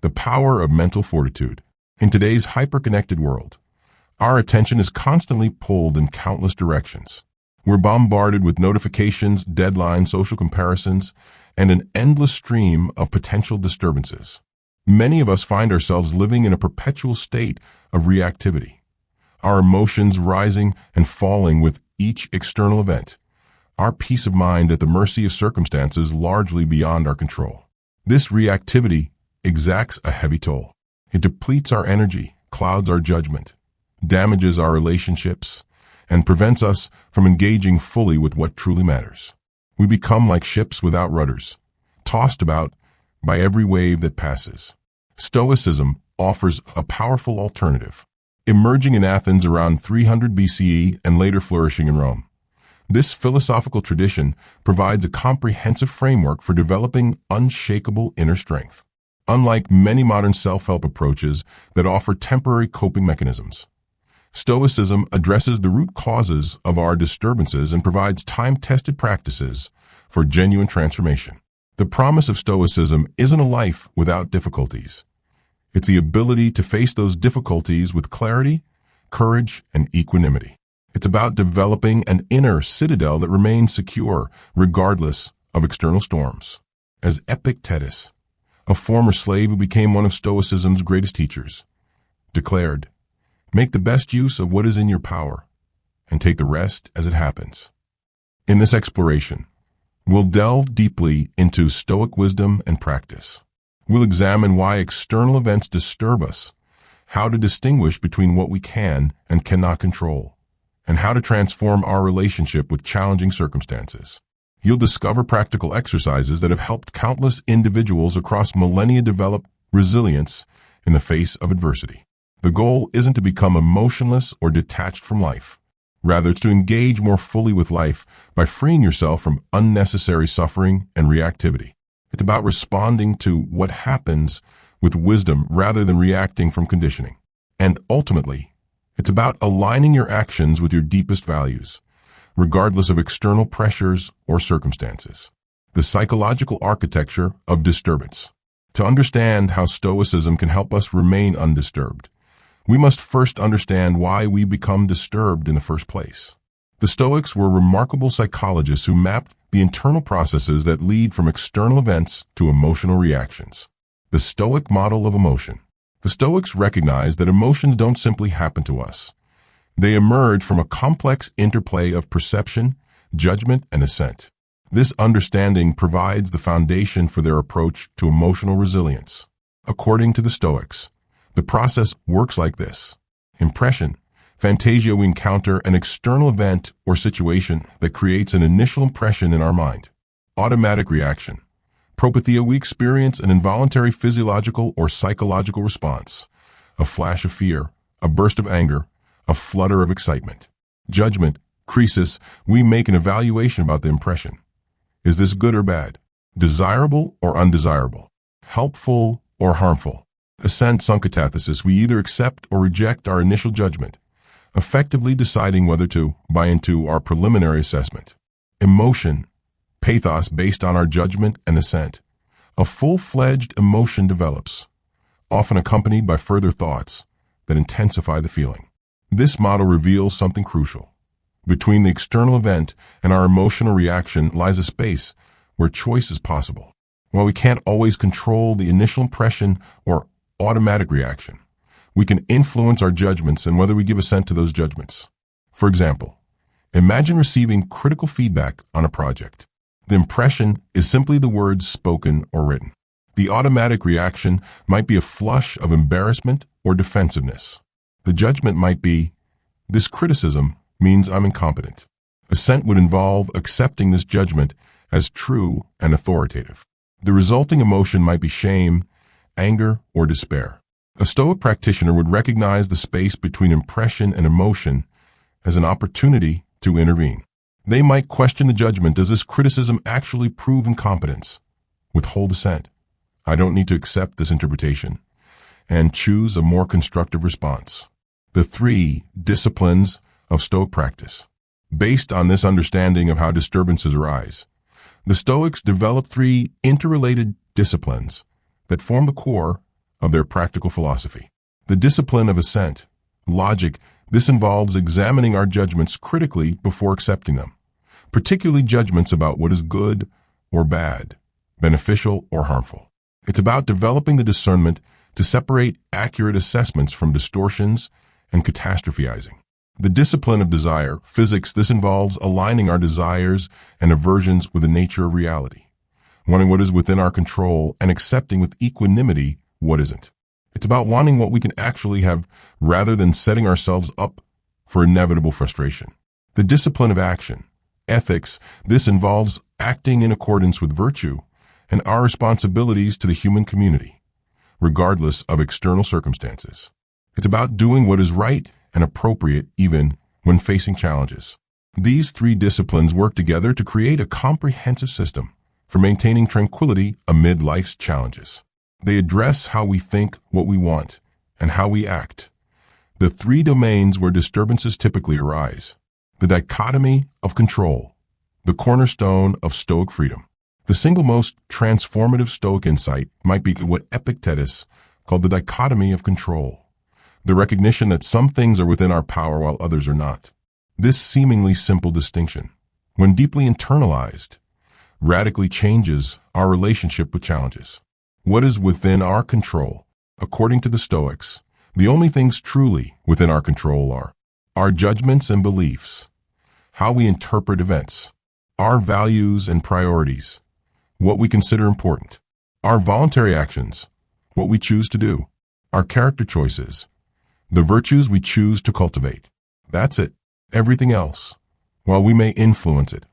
The power of mental fortitude. In today's hyper-connected world, our attention is constantly pulled in countless directions. We're bombarded with notifications, deadlines, social comparisons, and an endless stream of potential disturbances. Many of us find ourselves living in a perpetual state of reactivity, our emotions rising and falling with each external event, our peace of mind at the mercy of circumstances largely beyond our control. This reactivity exacts a heavy toll. It depletes our energy, clouds our judgment, damages our relationships, and prevents us from engaging fully with what truly matters. We become like ships without rudders, tossed about by every wave that passes. Stoicism offers a powerful alternative. Emerging in Athens around 300 BCE and later flourishing in Rome, this philosophical tradition provides a comprehensive framework for developing unshakable inner strength. Unlike many modern self-help approaches that offer temporary coping mechanisms, Stoicism addresses the root causes of our disturbances and provides time-tested practices for genuine transformation. The promise of Stoicism isn't a life without difficulties. It's the ability to face those difficulties with clarity, courage, and equanimity. It's about developing an inner citadel that remains secure regardless of external storms. As Epictetus, a former slave who became one of Stoicism's greatest teachers, declared, "Make the best use of what is in your power, and take the rest as it happens." In this exploration, we'll delve deeply into Stoic wisdom and practice. We'll examine why external events disturb us, how to distinguish between what we can and cannot control, and how to transform our relationship with challenging circumstances. You'll discover practical exercises that have helped countless individuals across millennia develop resilience in the face of adversity. The goal isn't to become emotionless or detached from life. Rather, it's to engage more fully with life by freeing yourself from unnecessary suffering and reactivity. It's about responding to what happens with wisdom rather than reacting from conditioning. And ultimately, it's about aligning your actions with your deepest values, regardless of external pressures or circumstances. The psychological architecture of disturbance. To understand how Stoicism can help us remain undisturbed, we must first understand why we become disturbed in the first place. The Stoics were remarkable psychologists who mapped the internal processes that lead from external events to emotional reactions. The Stoic model of emotion. The Stoics recognized that emotions don't simply happen to us. They emerge from a complex interplay of perception, judgment, and assent. This understanding provides the foundation for their approach to emotional resilience. According to the Stoics, the process works like this. Impression. Fantasia, we encounter an external event or situation that creates an initial impression in our mind. Automatic reaction. Propathia, we experience an involuntary physiological or psychological response. A flash of fear, a burst of anger, a flutter of excitement. Judgment. Krisis, we make an evaluation about the impression. Is this good or bad? Desirable or undesirable? Helpful or harmful? Assent, Synchetathesis, we either accept or reject our initial judgment, effectively deciding whether to buy into our preliminary assessment. Emotion, pathos, based on our judgment and assent. A full-fledged emotion develops, often accompanied by further thoughts that intensify the feeling. This model reveals something crucial. Between the external event and our emotional reaction lies a space where choice is possible. While we can't always control the initial impression or automatic reaction, we can influence our judgments and whether we give assent to those judgments. For example, imagine receiving critical feedback on a project. The impression is simply the words spoken or written. The automatic reaction might be a flush of embarrassment or defensiveness. The judgment might be, "This criticism means I'm incompetent." Assent would involve accepting this judgment as true and authoritative. The resulting emotion might be shame, anger, or despair. A Stoic practitioner would recognize the space between impression and emotion as an opportunity to intervene. They might question the judgment. Does this criticism actually prove incompetence? Withhold assent. I don't need to accept this interpretation. And choose a more constructive response. The 3 disciplines of Stoic practice. Based on this understanding of how disturbances arise, the Stoics developed 3 interrelated disciplines that form the core of their practical philosophy. The discipline of assent, logic, this involves examining our judgments critically before accepting them, particularly judgments about what is good or bad, beneficial or harmful. It's about developing the discernment to separate accurate assessments from distortions and catastrophizing. The discipline of desire, physics, this involves aligning our desires and aversions with the nature of reality, wanting what is within our control and accepting with equanimity what isn't. It's about wanting what we can actually have rather than setting ourselves up for inevitable frustration. The discipline of action, ethics, this involves acting in accordance with virtue and our responsibilities to the human community, regardless of external circumstances. It's about doing what is right and appropriate even when facing challenges. These three disciplines work together to create a comprehensive system for maintaining tranquility amid life's challenges. They address how we think, what we want, and how we act. The three domains where disturbances typically arise. The dichotomy of control, the cornerstone of Stoic freedom. The single most transformative Stoic insight might be what Epictetus called the dichotomy of control, the recognition that some things are within our power while others are not. This seemingly simple distinction, when deeply internalized, radically changes our relationship with challenges. What is within our control? According to the Stoics, the only things truly within our control are our judgments and beliefs, how we interpret events, our values and priorities, what we consider important, our voluntary actions, what we choose to do, our character choices, the virtues we choose to cultivate. That's it. Everything else, while we may influence it,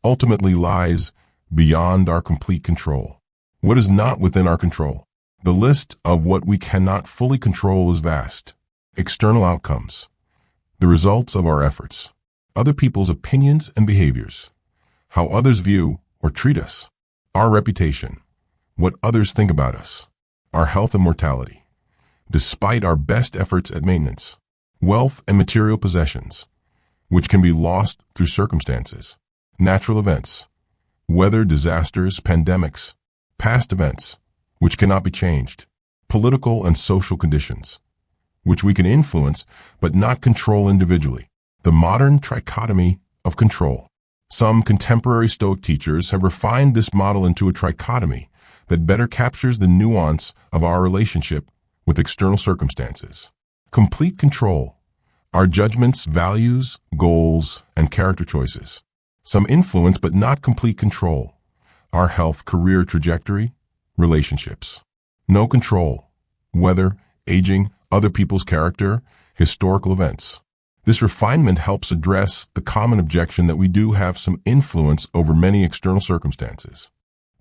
ultimately lies beyond our complete control. What is not within our control? The list of what we cannot fully control is vast. External outcomes, the results of our efforts, other people's opinions and behaviors, how others view or treat us, our reputation, what others think about us, our health and mortality, despite our best efforts at maintenance, wealth and material possessions, which can be lost through circumstances, natural events, weather, disasters, pandemics, past events, which cannot be changed, political and social conditions, which we can influence but not control individually. The modern trichotomy of control. Some contemporary Stoic teachers have refined this model into a trichotomy that better captures the nuance of our relationship with external circumstances. Complete control, our judgments, values, goals, and character choices. Some influence but not complete control, our health, career trajectory, relationships. No control, weather, aging, other people's character, historical events. This refinement helps address the common objection that we do have some influence over many external circumstances.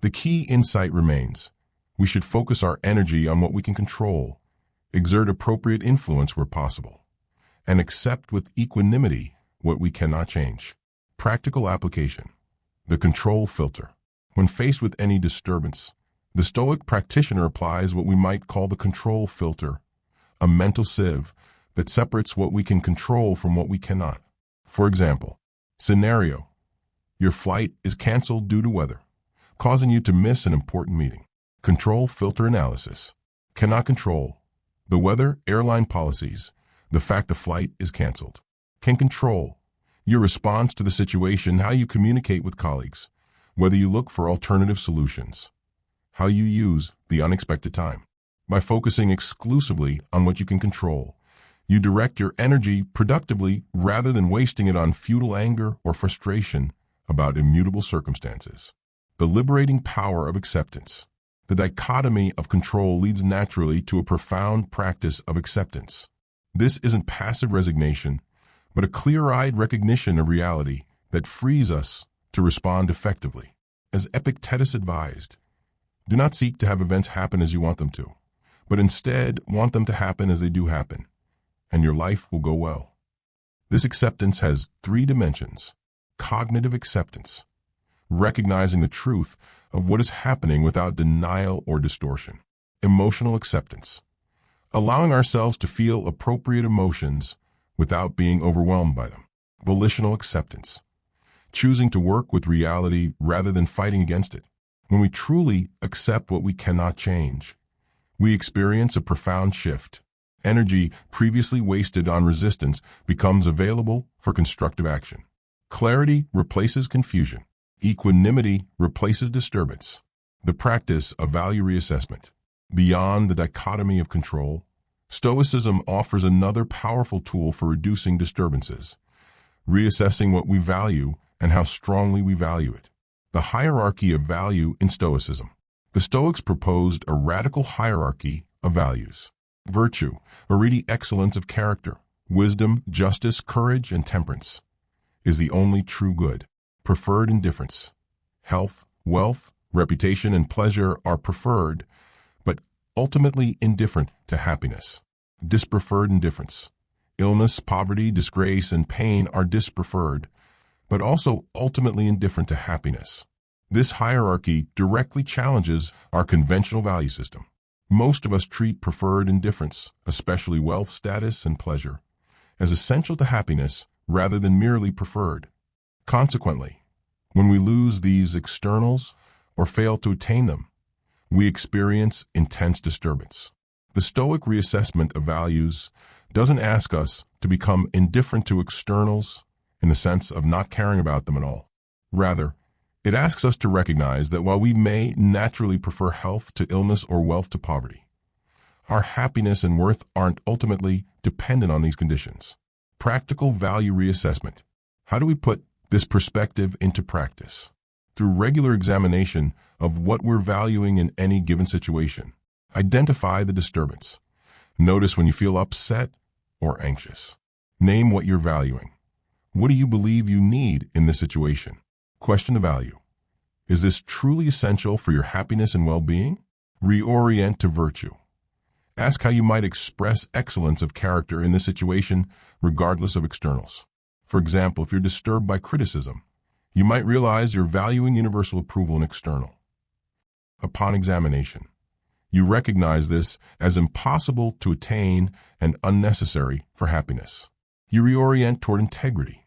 The key insight remains. We should focus our energy on what we can control, exert appropriate influence where possible, and accept with equanimity what we cannot change. Practical application. The control filter. When faced with any disturbance, the Stoic practitioner applies what we might call the control filter, a mental sieve that separates what we can control from what we cannot. For example, scenario: your flight is canceled due to weather, causing you to miss an important meeting. Control filter analysis. Cannot control the weather, airline policies, the fact the flight is canceled. Can control your response to the situation, how you communicate with colleagues, whether you look for alternative solutions, how you use the unexpected time. By focusing exclusively on what you can control, you direct your energy productively rather than wasting it on futile anger or frustration about immutable circumstances. The liberating power of acceptance. The dichotomy of control leads naturally to a profound practice of acceptance. This isn't passive resignation, but a clear-eyed recognition of reality that frees us to respond effectively. As Epictetus advised, do not seek to have events happen as you want them to, but instead want them to happen as they do happen, and your life will go well. This acceptance has three dimensions. Cognitive acceptance, recognizing the truth of what is happening without denial or distortion. Emotional acceptance, allowing ourselves to feel appropriate emotions without being overwhelmed by them. Volitional acceptance, choosing to work with reality rather than fighting against it. When we truly accept what we cannot change, we experience a profound shift. Energy previously wasted on resistance becomes available for constructive action. Clarity replaces confusion. Equanimity replaces disturbance. The practice of value reassessment. Beyond the dichotomy of control, Stoicism offers another powerful tool for reducing disturbances, reassessing what we value and how strongly we value it. The hierarchy of value in Stoicism. The Stoics proposed a radical hierarchy of values. Virtue, verity, excellence of character, wisdom, justice, courage, and temperance, is the only true good. Preferred indifference. Health, wealth, reputation, and pleasure are preferred, but ultimately indifferent to happiness. Dispreferred indifference. Illness, poverty, disgrace, and pain are dispreferred, but also ultimately indifferent to happiness. This hierarchy directly challenges our conventional value system. Most of us treat preferred indifference, especially wealth, status, and pleasure, as essential to happiness rather than merely preferred. Consequently, when we lose these externals or fail to attain them, we experience intense disturbance. The Stoic reassessment of values doesn't ask us to become indifferent to externals in the sense of not caring about them at all. Rather, it asks us to recognize that while we may naturally prefer health to illness or wealth to poverty, our happiness and worth aren't ultimately dependent on these conditions. Practical value reassessment. How do we put this perspective into practice? Through regular examination of what we're valuing in any given situation. Identify the disturbance. Notice when you feel upset or anxious. Name what you're valuing. What do you believe you need in this situation? Question the value. Is this truly essential for your happiness and well-being? Reorient to virtue. Ask how you might express excellence of character in this situation regardless of externals. For example, if you're disturbed by criticism, you might realize you're valuing universal approval and external. Upon examination, you recognize this as impossible to attain and unnecessary for happiness. You reorient toward integrity.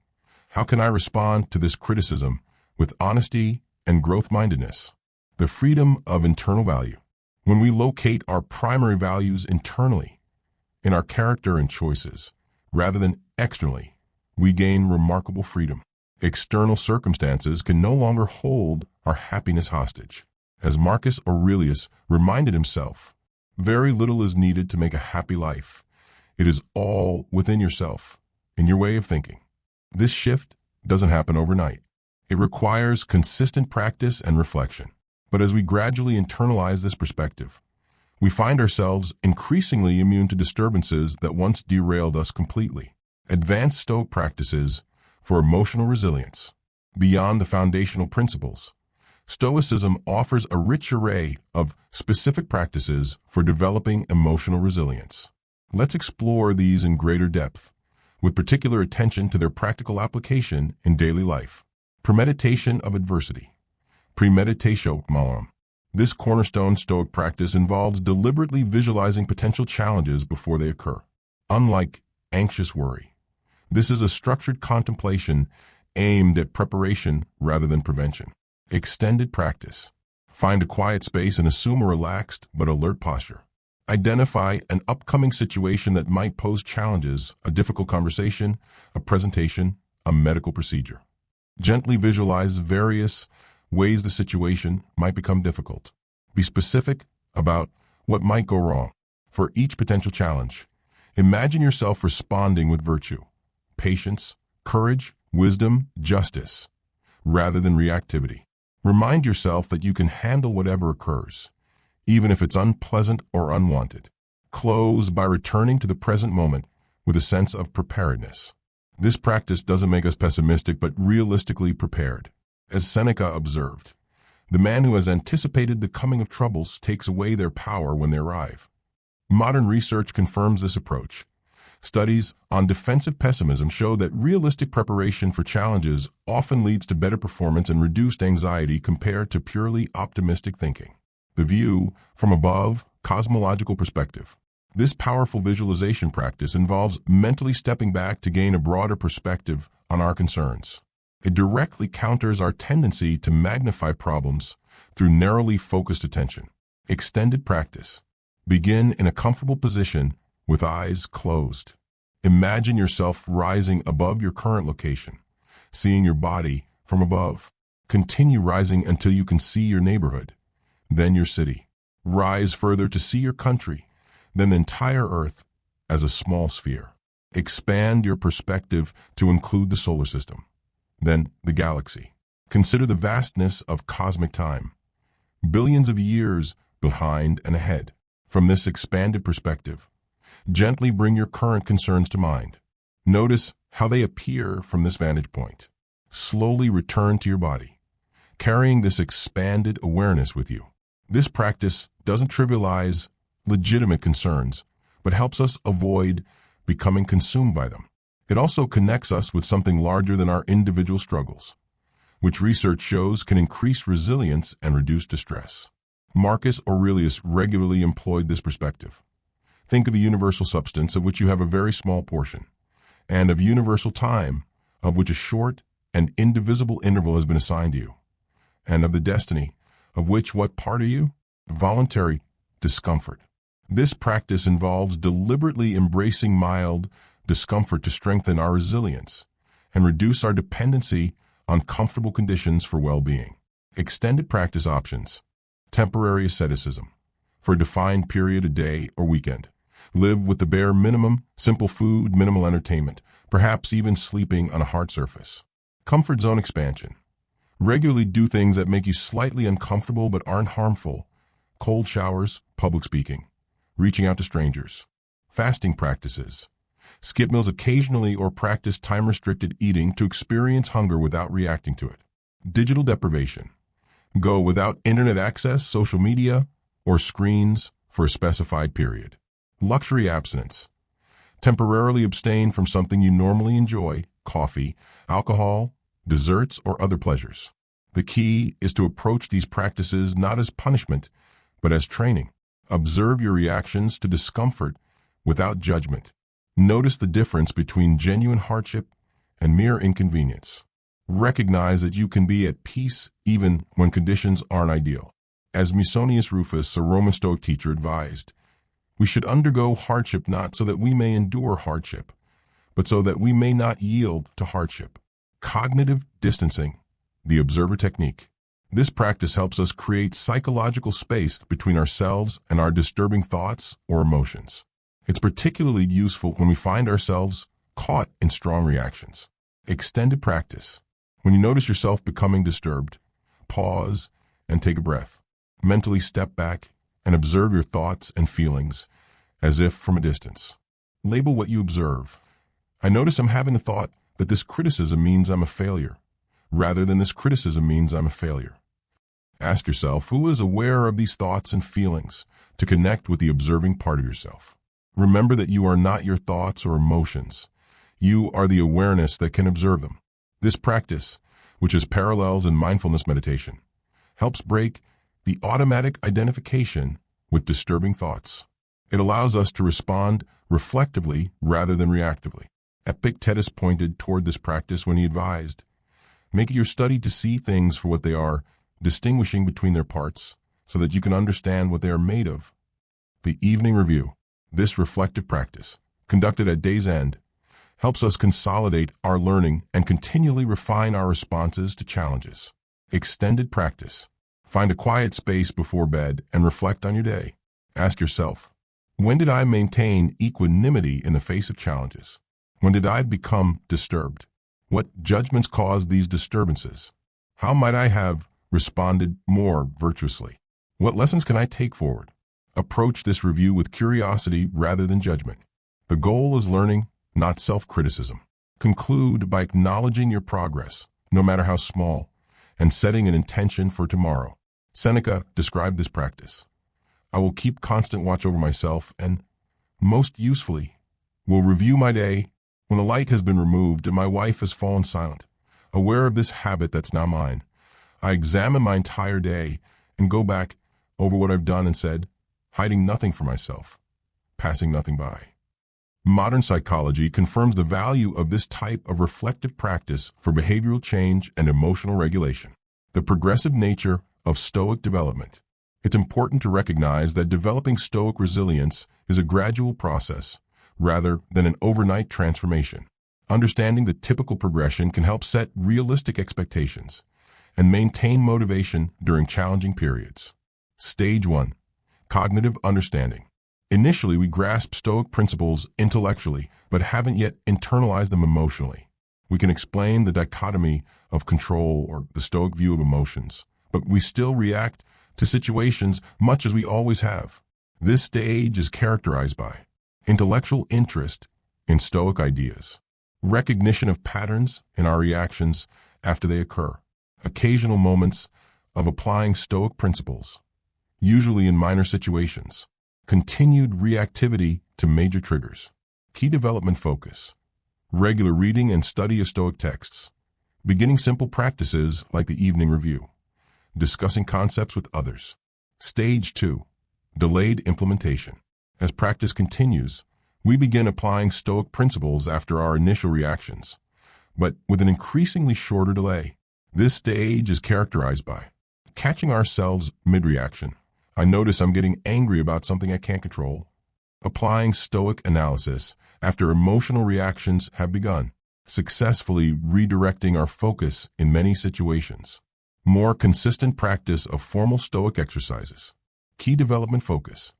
How can I respond to this criticism with honesty and growth-mindedness? The freedom of internal value. When we locate our primary values internally, in our character and choices, rather than externally, we gain remarkable freedom. External circumstances can no longer hold our happiness hostage. As Marcus Aurelius reminded himself, very little is needed to make a happy life. It is all within yourself, in your way of thinking. This shift doesn't happen overnight. It requires consistent practice and reflection. But as we gradually internalize this perspective, we find ourselves increasingly immune to disturbances that once derailed us completely. Advanced Stoic practices for emotional resilience. Beyond the foundational principles, Stoicism offers a rich array of specific practices for developing emotional resilience. Let's explore these in greater depth, with particular attention to their practical application in daily life. Premeditation of adversity. Premeditatio malorum. This cornerstone Stoic practice involves deliberately visualizing potential challenges before they occur. Unlike anxious worry, this is a structured contemplation aimed at preparation rather than prevention. Extended practice. Find a quiet space and assume a relaxed but alert posture. Identify an upcoming situation that might pose challenges, a difficult conversation, a presentation, a medical procedure. Gently visualize various ways the situation might become difficult. Be specific about what might go wrong. For each potential challenge, imagine yourself responding with virtue, patience, courage, wisdom, justice, rather than reactivity. Remind yourself that you can handle whatever occurs, even if it's unpleasant or unwanted. Close by returning to the present moment with a sense of preparedness. This practice doesn't make us pessimistic, but realistically prepared. As Seneca observed, the man who has anticipated the coming of troubles takes away their power when they arrive. Modern research confirms this approach. Studies on defensive pessimism show that realistic preparation for challenges often leads to better performance and reduced anxiety compared to purely optimistic thinking. The view from above, cosmological perspective. This powerful visualization practice involves mentally stepping back to gain a broader perspective on our concerns. It directly counters our tendency to magnify problems through narrowly focused attention. Extended practice. Begin in a comfortable position with eyes closed. Imagine yourself rising above your current location, seeing your body from above. Continue rising until you can see your neighborhood, then your city. Rise further to see your country, then the entire Earth as a small sphere. Expand your perspective to include the solar system, then the galaxy. Consider the vastness of cosmic time, billions of years behind and ahead. From this expanded perspective, gently bring your current concerns to mind. Notice how they appear from this vantage point. Slowly return to your body, carrying this expanded awareness with you. This practice doesn't trivialize legitimate concerns, but helps us avoid becoming consumed by them. It also connects us with something larger than our individual struggles, which research shows can increase resilience and reduce distress. Marcus Aurelius regularly employed this perspective. Think of a universal substance of which you have a very small portion, and of universal time of which a short and indivisible interval has been assigned to you, and of the destiny of which what part are you? Voluntary discomfort. This practice involves deliberately embracing mild discomfort to strengthen our resilience and reduce our dependency on comfortable conditions for well-being. Extended practice options. Temporary asceticism. For a defined period, a day or weekend. Live with the bare minimum, simple food, minimal entertainment, perhaps even sleeping on a hard surface. Comfort zone expansion. Regularly do things that make you slightly uncomfortable but aren't harmful. Cold showers, public speaking, reaching out to strangers. Fasting practices. Skip meals occasionally or practice time-restricted eating to experience hunger without reacting to it. Digital deprivation. Go without internet access, social media, or screens for a specified period. Luxury abstinence. Temporarily abstain from something you normally enjoy, coffee, alcohol, desserts, or other pleasures. The key is to approach these practices not as punishment, but as training. Observe your reactions to discomfort without judgment. Notice the difference between genuine hardship and mere inconvenience. Recognize that you can be at peace even when conditions aren't ideal. As Musonius Rufus, a Roman Stoic teacher, advised, we should undergo hardship not so that we may endure hardship, but so that we may not yield to hardship. Cognitive distancing, the observer technique. This practice helps us create psychological space between ourselves and our disturbing thoughts or emotions. It's particularly useful when we find ourselves caught in strong reactions. Extended practice. When you notice yourself becoming disturbed, pause and take a breath. Mentally step back and observe your thoughts and feelings as if from a distance. Label what you observe. I notice I'm having a thought that this criticism means I'm a failure, rather than this criticism means I'm a failure. Ask yourself who is aware of these thoughts and feelings to connect with the observing part of yourself. Remember that you are not your thoughts or emotions. You are the awareness that can observe them. This practice, which is parallels in mindfulness meditation, helps break the automatic identification with disturbing thoughts. It allows us to respond reflectively rather than reactively. Epictetus pointed toward this practice when he advised, make it your study to see things for what they are, distinguishing between their parts, so that you can understand what they are made of. The evening review. This reflective practice, conducted at day's end, helps us consolidate our learning and continually refine our responses to challenges. Extended practice. Find a quiet space before bed and reflect on your day. Ask yourself, when did I maintain equanimity in the face of challenges? When did I become disturbed? What judgments caused these disturbances? How might I have responded more virtuously? What lessons can I take forward? Approach this review with curiosity rather than judgment. The goal is learning, not self-criticism. Conclude by acknowledging your progress, no matter how small, and setting an intention for tomorrow. Seneca described this practice. I will keep constant watch over myself and, most usefully, will review my day when the light has been removed and my wife has fallen silent. Aware of this habit that's now mine, I examine my entire day and go back over what I've done and said, hiding nothing from myself, passing nothing by. Modern psychology confirms the value of this type of reflective practice for behavioral change and emotional regulation. The progressive nature of Stoic development. It's important to recognize that developing Stoic resilience is a gradual process rather than an overnight transformation. Understanding the typical progression can help set realistic expectations and maintain motivation during challenging periods. Stage 1. Cognitive understanding. Initially, we grasp Stoic principles intellectually, but haven't yet internalized them emotionally. We can explain the dichotomy of control or the Stoic view of emotions, but we still react to situations much as we always have. This stage is characterized by intellectual interest in Stoic ideas, recognition of patterns in our reactions after they occur, occasional moments of applying Stoic principles, usually in minor situations, continued reactivity to major triggers, key development focus, regular reading and study of Stoic texts, beginning simple practices like the evening review, discussing concepts with others. Stage 2. Delayed implementation. As practice continues, we begin applying Stoic principles after our initial reactions, but with an increasingly shorter delay. This stage is characterized by catching ourselves mid-reaction. I notice I'm getting angry about something I can't control. Applying Stoic analysis after emotional reactions have begun, successfully redirecting our focus in many situations. More consistent practice of formal Stoic exercises. Key development focus.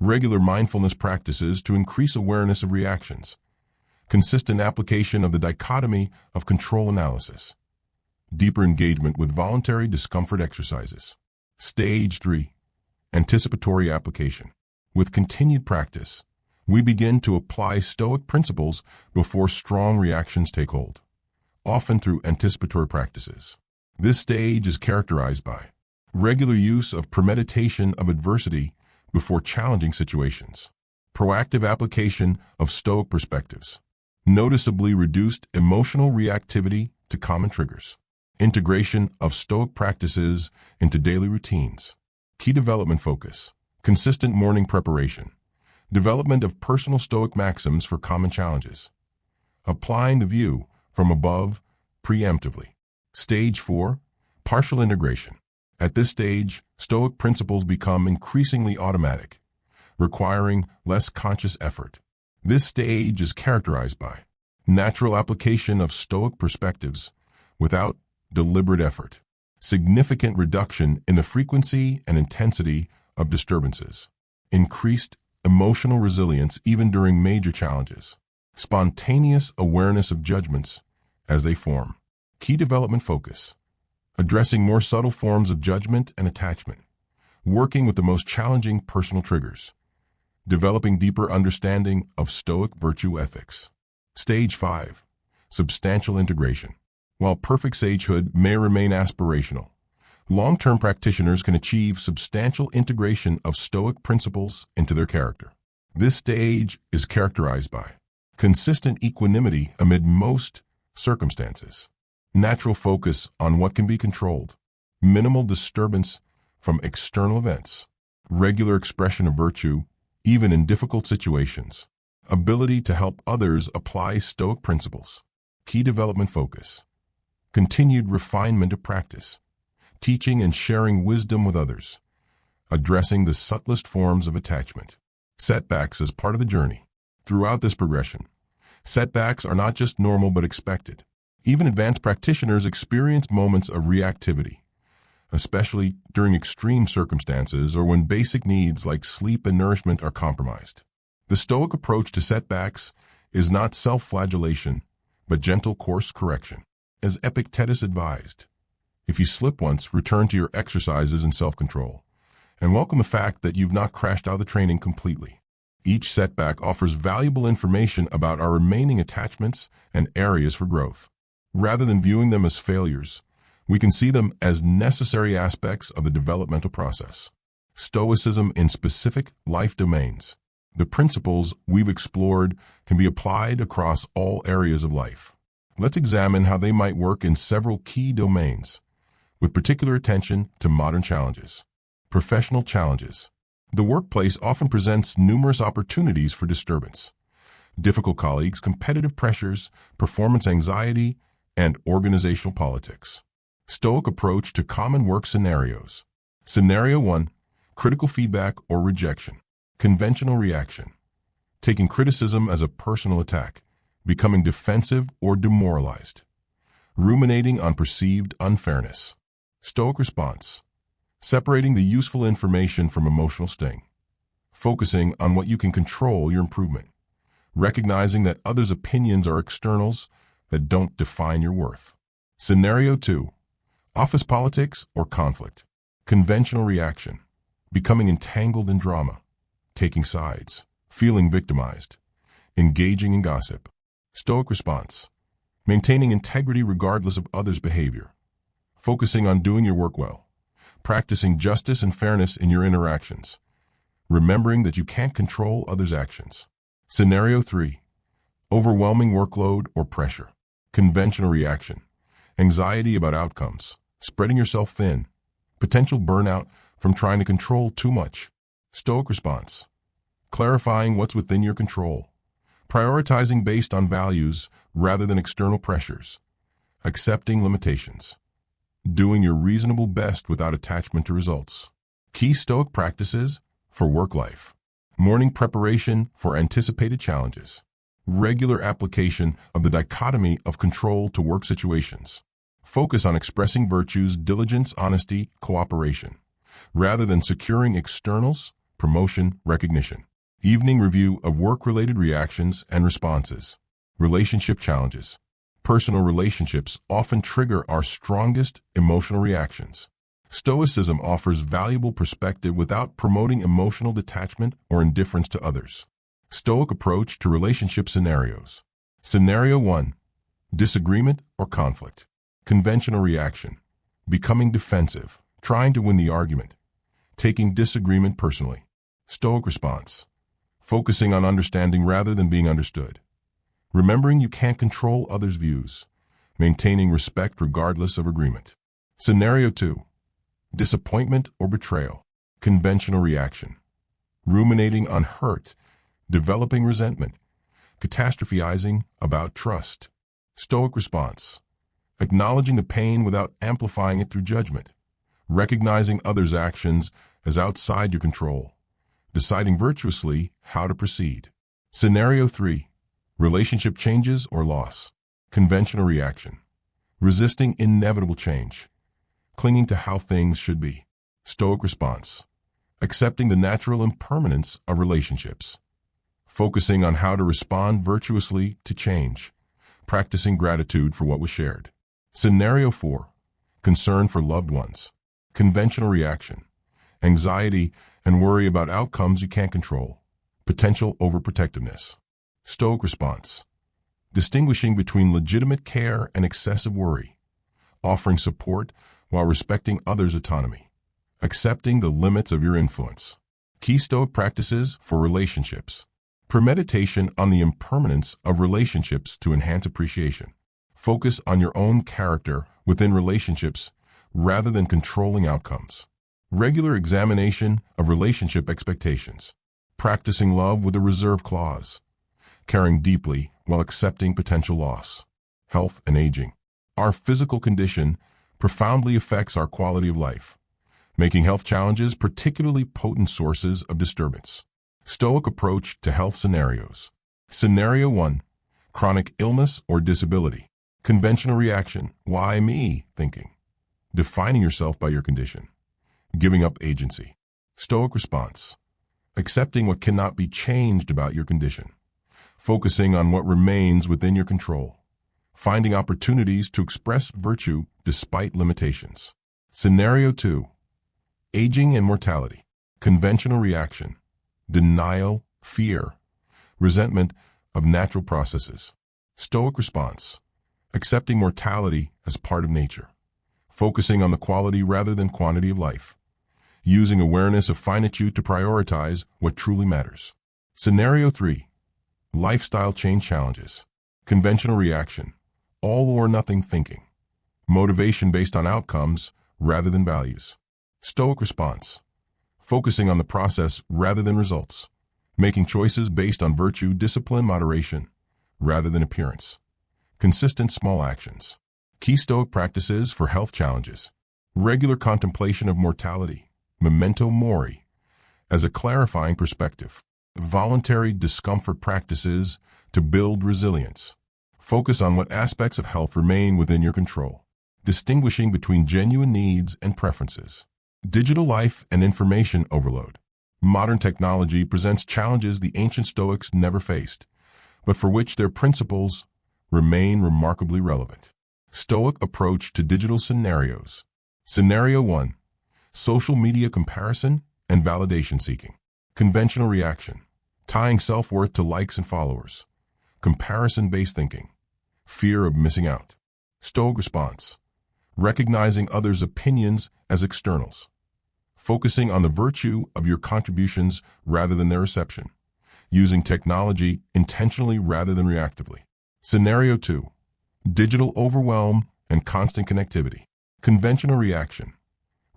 Regular mindfulness practices to increase awareness of reactions. Consistent application of the dichotomy of control analysis. Deeper engagement with voluntary discomfort exercises. Stage 3. Anticipatory application. With continued practice, we begin to apply Stoic principles before strong reactions take hold, often through anticipatory practices. This stage is characterized by regular use of premeditation of adversity before challenging situations, proactive application of Stoic perspectives, noticeably reduced emotional reactivity to common triggers, integration of Stoic practices into daily routines, key development focus, consistent morning preparation, development of personal Stoic maxims for common challenges, applying the view from above preemptively. Stage 4. Partial integration. At this stage, Stoic principles become increasingly automatic, requiring less conscious effort. This stage is characterized by natural application of Stoic perspectives without deliberate effort, significant reduction in the frequency and intensity of disturbances, increased emotional resilience even during major challenges, spontaneous awareness of judgments as they form. Key development focus. Addressing more subtle forms of judgment and attachment, working with the most challenging personal triggers, developing deeper understanding of Stoic virtue ethics. Stage 5. Substantial integration. While perfect sagehood may remain aspirational, long-term practitioners can achieve substantial integration of Stoic principles into their character. This stage is characterized by consistent equanimity amid most circumstances, natural focus on what can be controlled, minimal disturbance from external events, regular expression of virtue, even in difficult situations, ability to help others apply Stoic principles, key development focus, continued refinement of practice, teaching and sharing wisdom with others, addressing the subtlest forms of attachment, setbacks as part of the journey. Throughout this progression, setbacks are not just normal but expected. Even advanced practitioners experience moments of reactivity, especially during extreme circumstances or when basic needs like sleep and nourishment are compromised. The Stoic approach to setbacks is not self-flagellation, but gentle course correction. As Epictetus advised, if you slip once, return to your exercises and self-control, and welcome the fact that you've not crashed out of the training completely. Each setback offers valuable information about our remaining attachments and areas for growth. Rather than viewing them as failures, we can see them as necessary aspects of the developmental process. Stoicism in specific life domains. The principles we've explored can be applied across all areas of life. Let's examine how they might work in several key domains, with particular attention to modern challenges. Professional challenges. The workplace often presents numerous opportunities for disturbance. Difficult colleagues, competitive pressures, performance anxiety, and organizational politics. Stoic approach to common work scenarios. Scenario 1. critical feedback or rejection, conventional reaction, taking criticism as a personal attack, becoming defensive or demoralized, ruminating on perceived unfairness, Stoic response, separating the useful information from emotional sting, focusing on what you can control your improvement, recognizing that others' opinions are externals that don't define your worth. Scenario 2. Office politics or conflict. Conventional reaction. Becoming entangled in drama. Taking sides. Feeling victimized. Engaging in gossip. Stoic response. Maintaining integrity regardless of others' behavior. Focusing on doing your work well. Practicing justice and fairness in your interactions. Remembering that you can't control others' actions. Scenario 3. Overwhelming workload or pressure. Conventional reaction. Anxiety about outcomes. Spreading yourself thin. Potential burnout from trying to control too much. Stoic response. Clarifying what's within your control. Prioritizing based on values rather than external pressures. Accepting limitations. Doing your reasonable best without attachment to results. Key Stoic practices for work life. Morning preparation for anticipated challenges. Regular application of the dichotomy of control to work situations. Focus on expressing virtues, diligence, honesty, cooperation, rather than securing externals, promotion, recognition. Evening review of work-related reactions and responses. Relationship challenges. Personal relationships often trigger our strongest emotional reactions. Stoicism offers valuable perspective without promoting emotional detachment or indifference to others. Stoic approach to relationship scenarios. Scenario 1. Disagreement or conflict. Conventional reaction. Becoming defensive, trying to win the argument. Taking disagreement personally. Stoic response. Focusing on understanding rather than being understood. Remembering you can't control others' views. Maintaining respect regardless of agreement. Scenario 2. Disappointment or betrayal. Conventional reaction. Ruminating on hurt. Developing resentment. Catastrophizing about trust. Stoic response. Acknowledging the pain without amplifying it through judgment. Recognizing others' actions as outside your control. Deciding virtuously how to proceed. Scenario 3. Relationship changes or loss. Conventional reaction. Resisting inevitable change. Clinging to how things should be. Stoic response. Accepting the natural impermanence of relationships. Focusing on how to respond virtuously to change. Practicing gratitude for what was shared. Scenario 4. Concern for loved ones. Conventional reaction. Anxiety and worry about outcomes you can't control. Potential overprotectiveness. Stoic response. Distinguishing between legitimate care and excessive worry. Offering support while respecting others' autonomy. Accepting the limits of your influence. Key Stoic practices for relationships. Premeditation on the impermanence of relationships to enhance appreciation. Focus on your own character within relationships rather than controlling outcomes. Regular examination of relationship expectations. Practicing love with a reserve clause. Caring deeply while accepting potential loss. Health and aging. Our physical condition profoundly affects our quality of life, making health challenges particularly potent sources of disturbance. Stoic approach to health scenarios. Scenario 1. Chronic illness or disability. Conventional reaction. Why me? Thinking. Defining yourself by your condition. Giving up agency. Stoic response. Accepting what cannot be changed about your condition. Focusing on what remains within your control. Finding opportunities to express virtue despite limitations. Scenario 2. Aging and mortality. Conventional reaction. Denial, fear, resentment of natural processes. Stoic response. Accepting mortality as part of nature. Focusing on the quality rather than quantity of life. Using awareness of finitude to prioritize what truly matters. Scenario 3. Lifestyle change challenges. Conventional reaction. All or nothing thinking. Motivation based on outcomes rather than values. Stoic response. Focusing on the process rather than results. Making choices based on virtue, discipline, moderation, rather than appearance. Consistent small actions. Key Stoic practices for health challenges. Regular contemplation of mortality. Memento mori. as a clarifying perspective. Voluntary discomfort practices to build resilience. Focus on what aspects of health remain within your control, distinguishing between genuine needs and preferences. Digital life and information overload. Modern technology presents challenges the ancient Stoics never faced, but for which their principles remain remarkably relevant. Stoic approach to digital scenarios. Scenario 1. Social media comparison and validation seeking. Conventional reaction. Tying self-worth to likes and followers. Comparison-based thinking. Fear of missing out. Stoic response. Recognizing others' opinions as externals. Focusing on the virtue of your contributions rather than their reception. Using technology intentionally rather than reactively. Scenario 2. Digital overwhelm and constant connectivity. Conventional reaction.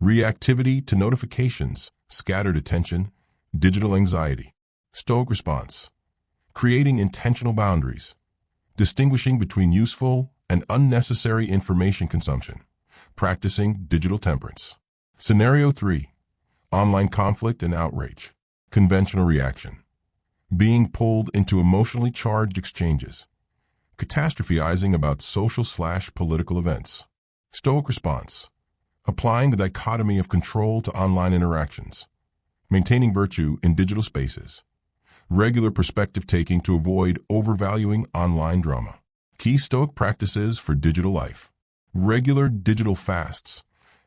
Reactivity to notifications, scattered attention, digital anxiety. Stoic response. Creating intentional boundaries. Distinguishing between useful and unnecessary information consumption. Practicing digital temperance. Scenario 3. Online conflict and outrage. Conventional reaction. Being pulled into emotionally charged exchanges. Catastrophizing about social/political events. Stoic response. Applying the dichotomy of control to online interactions. Maintaining virtue in digital spaces. Regular perspective taking to avoid overvaluing online drama. Key Stoic practices for digital life. Regular digital fasts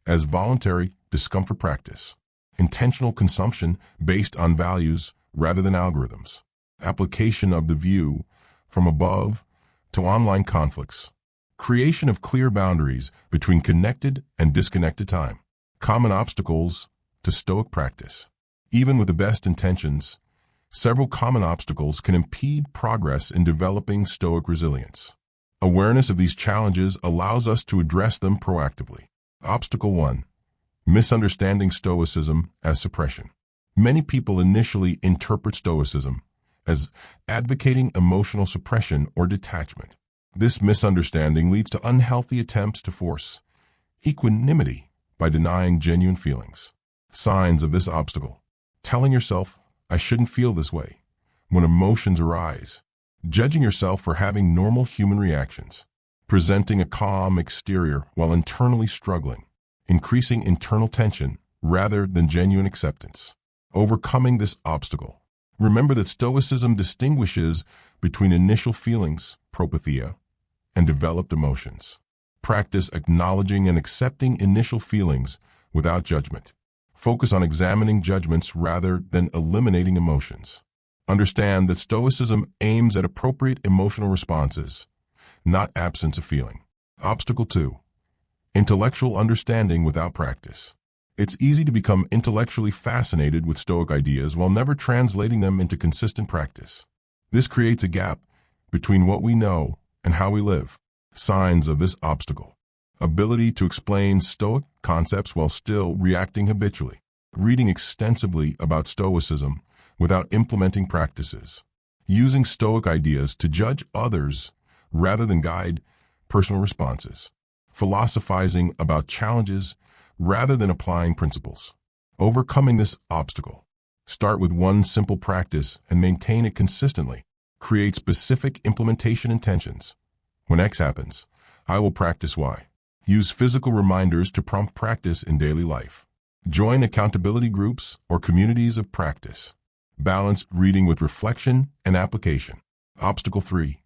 as voluntary discomfort practice. Intentional consumption based on values rather than algorithms. Application of the view from above to online conflicts. Creation of clear boundaries between connected and disconnected time. Common obstacles to Stoic practice. Even with the best intentions, several common obstacles can impede progress in developing Stoic resilience. Awareness of these challenges allows us to address them proactively. Obstacle 1. Misunderstanding Stoicism as suppression. Many people initially interpret Stoicism as advocating emotional suppression or detachment. This misunderstanding leads to unhealthy attempts to force equanimity by denying genuine feelings. Signs of this obstacle. Telling yourself, I shouldn't feel this way, when emotions arise. Judging yourself for having normal human reactions. Presenting a calm exterior while internally struggling. Increasing internal tension rather than genuine acceptance. Overcoming this obstacle. Remember that Stoicism distinguishes between initial feelings, propathia, and developed emotions. Practice acknowledging and accepting initial feelings without judgment. Focus on examining judgments rather than eliminating emotions. Understand that Stoicism aims at appropriate emotional responses, not absence of feeling. Obstacle 2. Intellectual understanding without practice. It's easy to become intellectually fascinated with Stoic ideas while never translating them into consistent practice. This creates a gap between what we know and how we live. Signs of this obstacle. Ability to explain Stoic concepts while still reacting habitually. Reading extensively about Stoicism without implementing practices. Using Stoic ideas to judge others rather than guide personal responses. Philosophizing about challenges rather than applying principles. Overcoming this obstacle. Start with one simple practice and maintain it consistently. Create specific implementation intentions. When X happens, I will practice Y. Use physical reminders to prompt practice in daily life. Join accountability groups or communities of practice. Balance reading with reflection and application. Obstacle 3.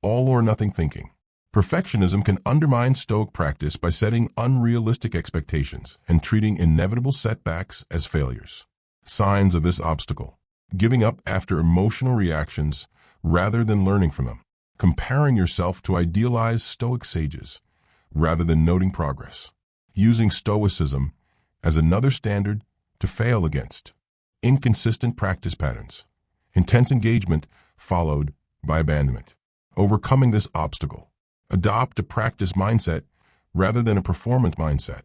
All or nothing thinking. Perfectionism can undermine Stoic practice by setting unrealistic expectations and treating inevitable setbacks as failures. Signs of this obstacle. Giving up after emotional reactions rather than learning from them. Comparing yourself to idealized Stoic sages rather than noting progress. Using Stoicism as another standard to fail against. Inconsistent practice patterns. Intense engagement followed by abandonment. Overcoming this obstacle. Adopt a practice mindset rather than a performance mindset.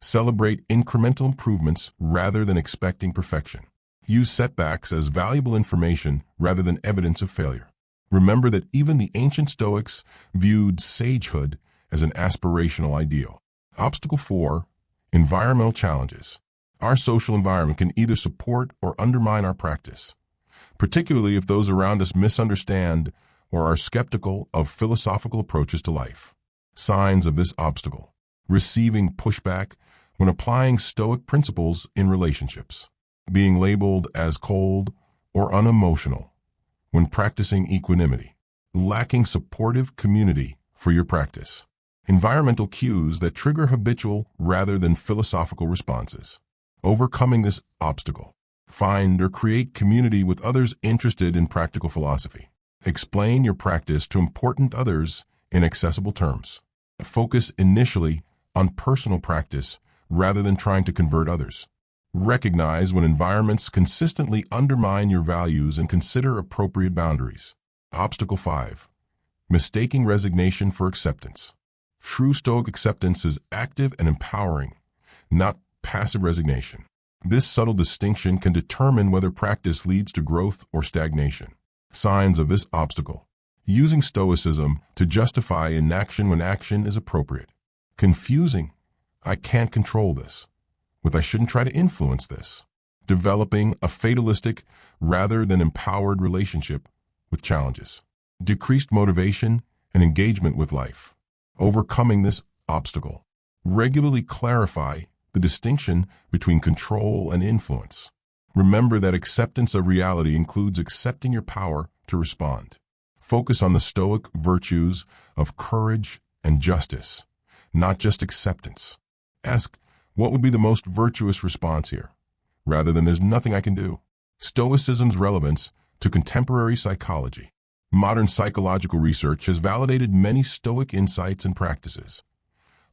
Celebrate incremental improvements rather than expecting perfection. Use setbacks as valuable information rather than evidence of failure. Remember that even the ancient Stoics viewed sagehood as an aspirational ideal. Obstacle 4. Environmental challenges. Our social environment can either support or undermine our practice, particularly if those around us misunderstand or are skeptical of philosophical approaches to life. Signs of this obstacle: receiving pushback when applying Stoic principles in relationships, being labeled as cold or unemotional when practicing equanimity, lacking supportive community for your practice, environmental cues that trigger habitual rather than philosophical responses. Overcoming this obstacle: find or create community with others interested in practical philosophy. Explain your practice to important others in accessible terms. Focus initially on personal practice rather than trying to convert others. Recognize when environments consistently undermine your values and consider appropriate boundaries. Obstacle 5. Mistaking resignation for acceptance. True Stoic acceptance is active and empowering, not passive resignation. This subtle distinction can determine whether practice leads to growth or stagnation. Signs of this obstacle: using Stoicism to justify inaction when action is appropriate. Confusing "I can't control this" with "I shouldn't try to influence this." Developing a fatalistic rather than empowered relationship with challenges. Decreased motivation and engagement with life. Overcoming this obstacle: regularly clarify the distinction between control and influence. Remember that acceptance of reality includes accepting your power to respond. Focus on the Stoic virtues of courage and justice, not just acceptance. Ask, what would be the most virtuous response here, rather than "there's nothing I can do." Stoicism's relevance to contemporary psychology. Modern psychological research has validated many Stoic insights and practices,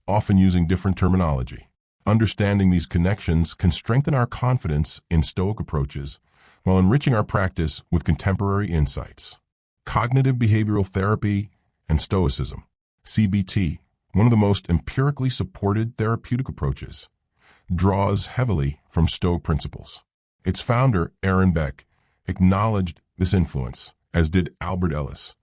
often using different terminology. Understanding these connections can strengthen our confidence in Stoic approaches while enriching our practice with contemporary insights. Cognitive behavioral therapy and Stoicism. CBT, one of the most empirically supported therapeutic approaches, draws heavily from Stoic principles. Its founder, Aaron Beck, acknowledged this influence, as did Albert Ellis,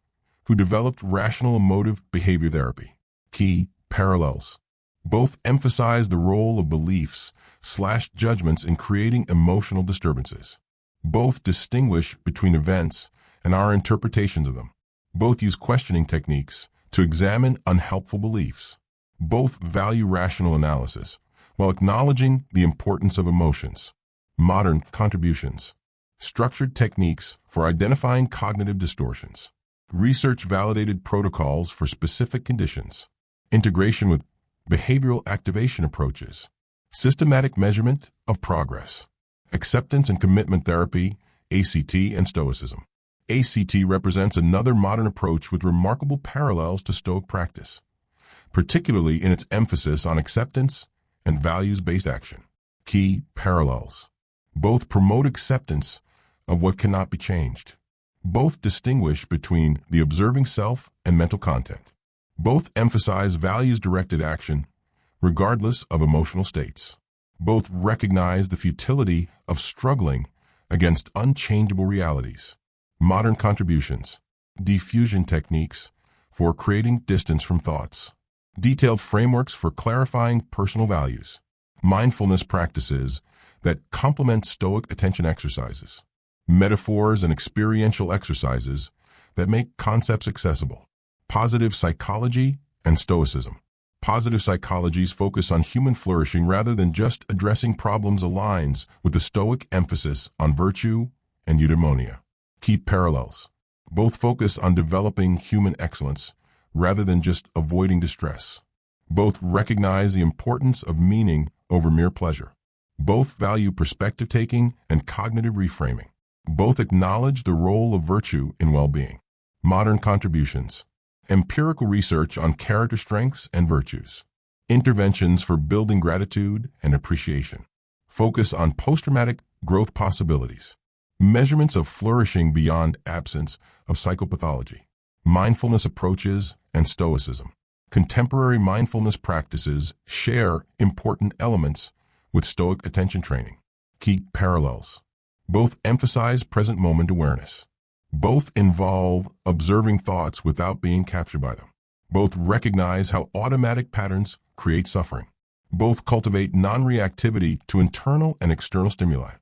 who developed rational emotive behavior therapy. Key parallels: both emphasize the role of beliefs/judgments in creating emotional disturbances. Both distinguish between events and our interpretations of them. Both use questioning techniques to examine unhelpful beliefs. Both value rational analysis while acknowledging the importance of emotions. Modern contributions: structured techniques for identifying cognitive distortions. Research-validated protocols for specific conditions. Integration with behavioral activation approaches. Systematic measurement of progress. Acceptance and commitment therapy, ACT, and Stoicism. ACT represents another modern approach with remarkable parallels to Stoic practice, particularly in its emphasis on acceptance and values-based action. Key parallels: both promote acceptance of what cannot be changed. Both distinguish between the observing self and mental content. Both emphasize values-directed action, regardless of emotional states. Both recognize the futility of struggling against unchangeable realities. Modern contributions: diffusion techniques for creating distance from thoughts. Detailed frameworks for clarifying personal values. Mindfulness practices that complement Stoic attention exercises. Metaphors and experiential exercises that make concepts accessible. Positive psychology and Stoicism. Positive psychology's focus on human flourishing rather than just addressing problems aligns with the Stoic emphasis on virtue and eudaimonia. Key parallels: both focus on developing human excellence rather than just avoiding distress. Both recognize the importance of meaning over mere pleasure. Both value perspective-taking and cognitive reframing. Both acknowledge the role of virtue in well-being. Modern contributions: empirical research on character strengths and virtues. Interventions for building gratitude and appreciation. Focus on post-traumatic growth possibilities. Measurements of flourishing beyond absence of psychopathology. Mindfulness approaches and Stoicism. Contemporary mindfulness practices share important elements with Stoic attention training. Key parallels: both emphasize present moment awareness. Both involve observing thoughts without being captured by them. Both recognize how automatic patterns create suffering. Both cultivate non-reactivity to internal and external stimuli.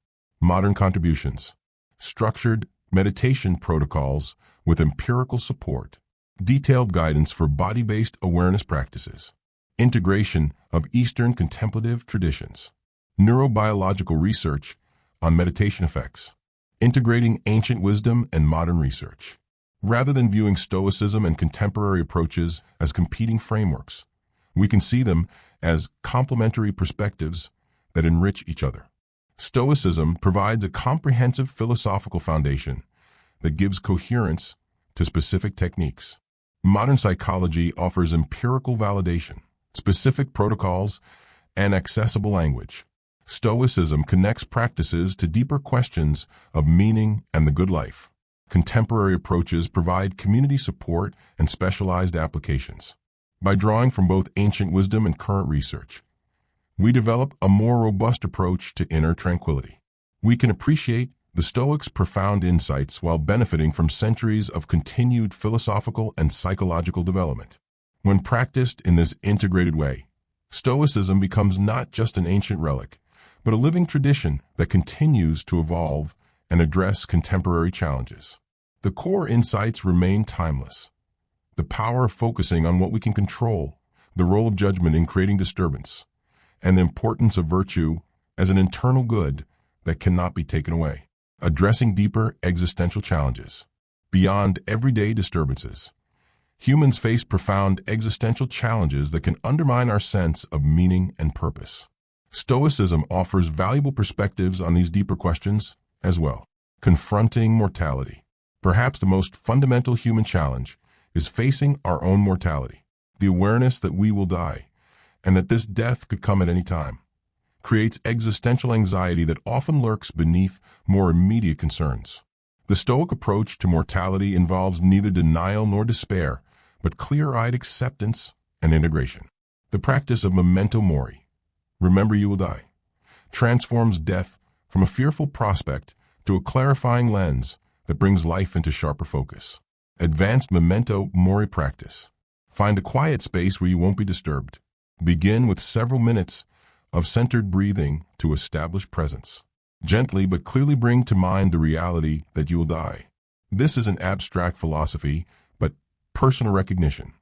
Modern contributions. Structured meditation protocols with empirical support. Detailed guidance for body-based awareness practices. Integration of Eastern contemplative traditions. Neurobiological research on meditation effects. Integrating ancient wisdom and modern research. Rather than viewing Stoicism and contemporary approaches as competing frameworks, we can see them as complementary perspectives that enrich each other. Stoicism provides a comprehensive philosophical foundation that gives coherence to specific techniques. Modern psychology offers empirical validation, specific protocols, and accessible language. Stoicism connects practices to deeper questions of meaning and the good life. Contemporary approaches provide community support and specialized applications. By drawing from both ancient wisdom and current research, we develop a more robust approach to inner tranquility. We can appreciate the Stoics' profound insights while benefiting from centuries of continued philosophical and psychological development. When practiced in this integrated way, Stoicism becomes not just an ancient relic, but a living tradition that continues to evolve and address contemporary challenges. The core insights remain timeless. The power of focusing on what we can control, the role of judgment in creating disturbance, and the importance of virtue as an internal good that cannot be taken away. Addressing deeper existential challenges. Beyond everyday disturbances, humans face profound existential challenges that can undermine our sense of meaning and purpose. Stoicism offers valuable perspectives on these deeper questions as well. Confronting mortality. Perhaps the most fundamental human challenge is facing our own mortality. The awareness that we will die, and that this death could come at any time, creates existential anxiety that often lurks beneath more immediate concerns. The Stoic approach to mortality involves neither denial nor despair, but clear-eyed acceptance and integration. The practice of memento mori, remember you will die, transforms death from a fearful prospect to a clarifying lens that brings life into sharper focus. Advanced memento mori practice. Find a quiet space where you won't be disturbed. Begin with several minutes of centered breathing to establish presence. Gently but clearly bring to mind the reality that you will die. This is an abstract philosophy, but personal recognition.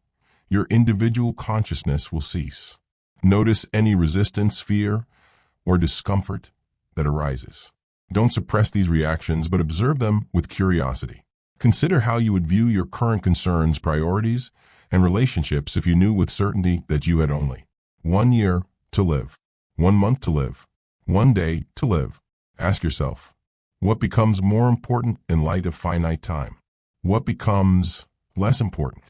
Your individual consciousness will cease. Notice any resistance, fear, or discomfort that arises. Don't suppress these reactions, but observe them with curiosity. Consider how you would view your current concerns, priorities, and relationships if you knew with certainty that you had only 1 year to live, 1 month to live, 1 day to live. Ask yourself, what becomes more important in light of finite time? What becomes less important?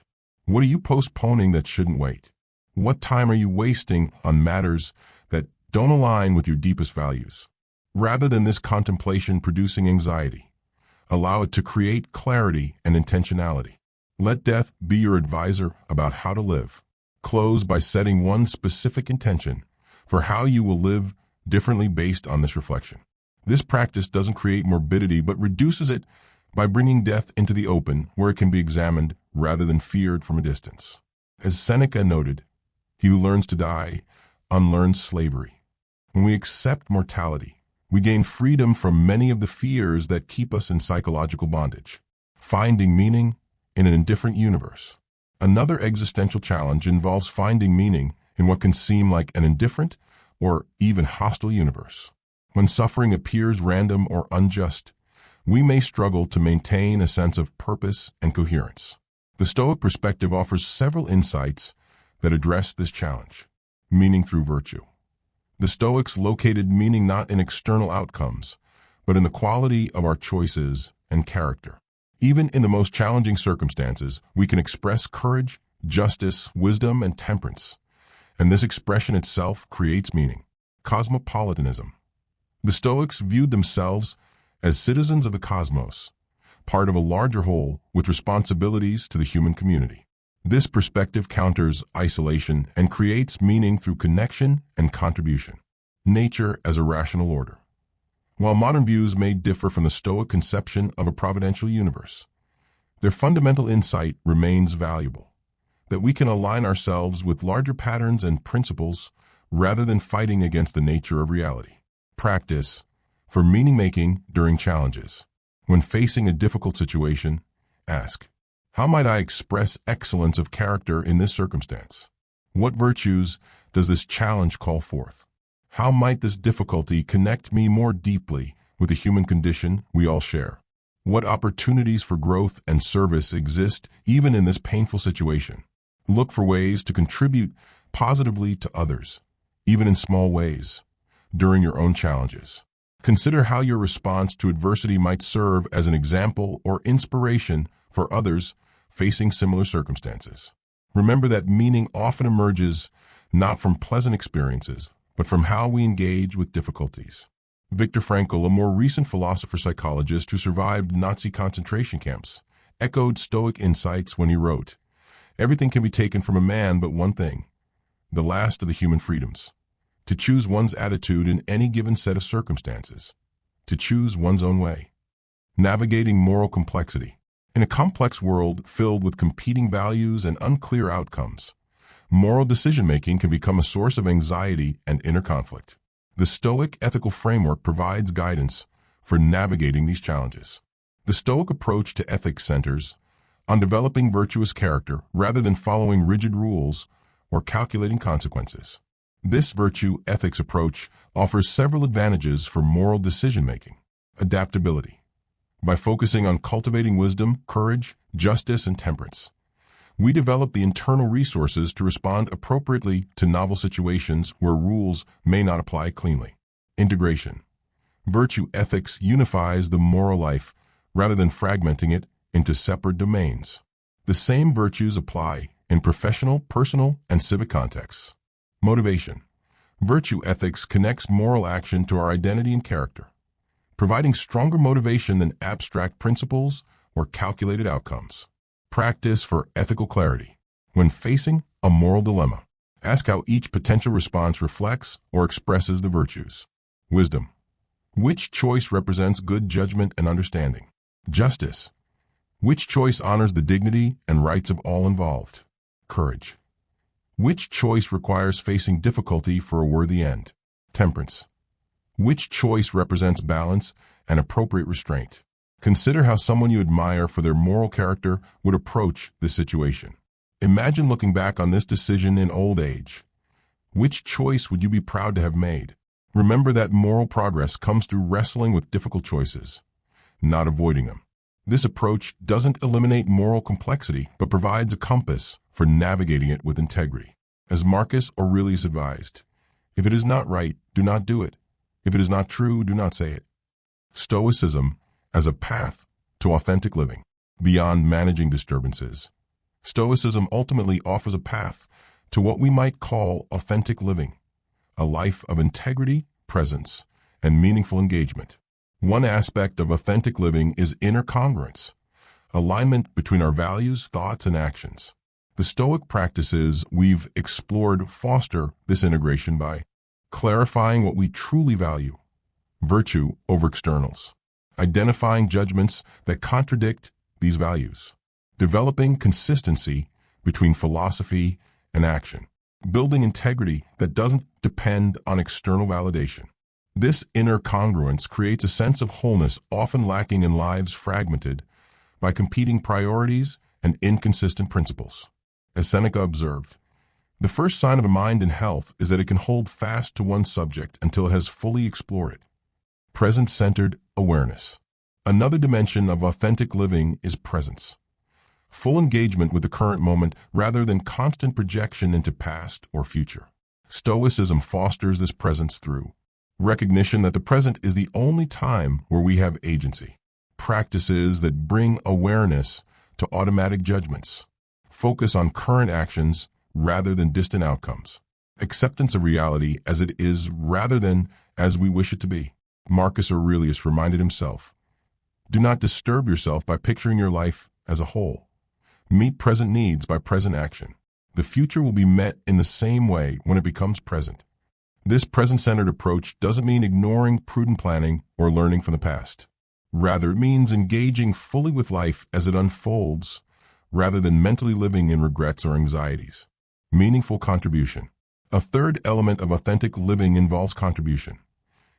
What are you postponing that shouldn't wait? What time are you wasting on matters that don't align with your deepest values? Rather than this contemplation producing anxiety, allow it to create clarity and intentionality. Let death be your advisor about how to live. Close by setting one specific intention for how you will live differently based on this reflection. This practice doesn't create morbidity, but reduces it by bringing death into the open, where it can be examined rather than feared from a distance. As Seneca noted, he who learns to die unlearns slavery. When we accept mortality, we gain freedom from many of the fears that keep us in psychological bondage. Finding meaning in an indifferent universe. Another existential challenge involves finding meaning in what can seem like an indifferent or even hostile universe. When suffering appears random or unjust, we may struggle to maintain a sense of purpose and coherence. The Stoic perspective offers several insights that address this challenge. Meaning through virtue. The Stoics located meaning not in external outcomes, but in the quality of our choices and character. Even in the most challenging circumstances, we can express courage, justice, wisdom, and temperance, and this expression itself creates meaning. Cosmopolitanism. The Stoics viewed themselves as citizens of the cosmos, part of a larger whole with responsibilities to the human community. This perspective counters isolation and creates meaning through connection and contribution. Nature as a rational order. While modern views may differ from the Stoic conception of a providential universe, their fundamental insight remains valuable, that we can align ourselves with larger patterns and principles rather than fighting against the nature of reality. Practice for meaning-making during challenges. When facing a difficult situation, ask, how might I express excellence of character in this circumstance? What virtues does this challenge call forth? How might this difficulty connect me more deeply with the human condition we all share? What opportunities for growth and service exist even in this painful situation? Look for ways to contribute positively to others, even in small ways, during your own challenges. Consider how your response to adversity might serve as an example or inspiration for others facing similar circumstances. Remember that meaning often emerges not from pleasant experiences, but from how we engage with difficulties. Viktor Frankl, a more recent philosopher-psychologist who survived Nazi concentration camps, echoed Stoic insights when he wrote, "Everything can be taken from a man but one thing, the last of the human freedoms, to choose one's attitude in any given set of circumstances, to choose one's own way." Navigating moral complexity. In a complex world filled with competing values and unclear outcomes, moral decision-making can become a source of anxiety and inner conflict. The Stoic ethical framework provides guidance for navigating these challenges. The Stoic approach to ethics centers on developing virtuous character rather than following rigid rules or calculating consequences. This virtue ethics approach offers several advantages for moral decision-making. Adaptability. By focusing on cultivating wisdom, courage, justice, and temperance, we develop the internal resources to respond appropriately to novel situations where rules may not apply cleanly. Integration. Virtue ethics unifies the moral life rather than fragmenting it into separate domains. The same virtues apply in professional, personal, and civic contexts. Motivation. Virtue ethics connects moral action to our identity and character, providing stronger motivation than abstract principles or calculated outcomes. Practice for ethical clarity. When facing a moral dilemma, ask how each potential response reflects or expresses the virtues. Wisdom. Which choice represents good judgment and understanding? Justice. Which choice honors the dignity and rights of all involved? Courage. Which choice requires facing difficulty for a worthy end? Temperance. Which choice represents balance and appropriate restraint? Consider how someone you admire for their moral character would approach this situation. Imagine looking back on this decision in old age. Which choice would you be proud to have made? Remember that moral progress comes through wrestling with difficult choices, not avoiding them. This approach doesn't eliminate moral complexity, but provides a compass for navigating it with integrity. As Marcus Aurelius advised, if it is not right, do not do it. If it is not true, do not say it. Stoicism as a path to authentic living. Beyond managing disturbances, Stoicism ultimately offers a path to what we might call authentic living, a life of integrity, presence, and meaningful engagement. One aspect of authentic living is inner congruence, alignment between our values, thoughts, and actions. The Stoic practices we've explored foster this integration by clarifying what we truly value, virtue over externals, identifying judgments that contradict these values, developing consistency between philosophy and action, building integrity that doesn't depend on external validation. This inner congruence creates a sense of wholeness often lacking in lives fragmented by competing priorities and inconsistent principles. As Seneca observed, the first sign of a mind in health is that it can hold fast to one subject until it has fully explored it. Present-centered awareness. Another dimension of authentic living is presence. Full engagement with the current moment rather than constant projection into past or future. Stoicism fosters this presence through recognition that the present is the only time where we have agency. Practices that bring awareness to automatic judgments. Focus on current actions rather than distant outcomes. Acceptance of reality as it is rather than as we wish it to be. Marcus Aurelius reminded himself, do not disturb yourself by picturing your life as a whole. Meet present needs by present action. The future will be met in the same way when it becomes present. This present-centered approach doesn't mean ignoring prudent planning or learning from the past. Rather, it means engaging fully with life as it unfolds, rather than mentally living in regrets or anxieties. Meaningful contribution. A third element of authentic living involves contribution,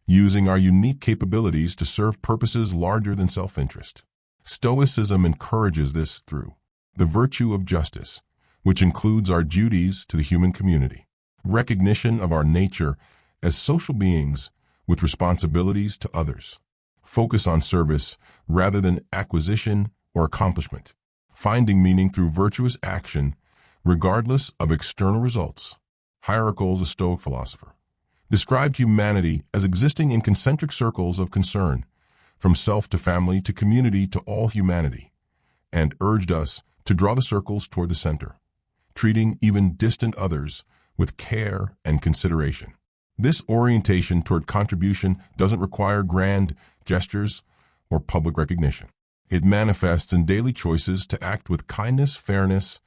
using our unique capabilities to serve purposes larger than self-interest. Stoicism encourages this through the virtue of justice, which includes our duties to the human community, recognition of our nature as social beings with responsibilities to others, focus on service rather than acquisition or accomplishment, finding meaning through virtuous action regardless of external results. Hierarchal, a Stoic philosopher, described humanity as existing in concentric circles of concern, from self to family to community to all humanity, and urged us to draw the circles toward the center, treating even distant others with care and consideration. This orientation toward contribution doesn't require grand gestures or public recognition. It manifests in daily choices to act with kindness, fairness,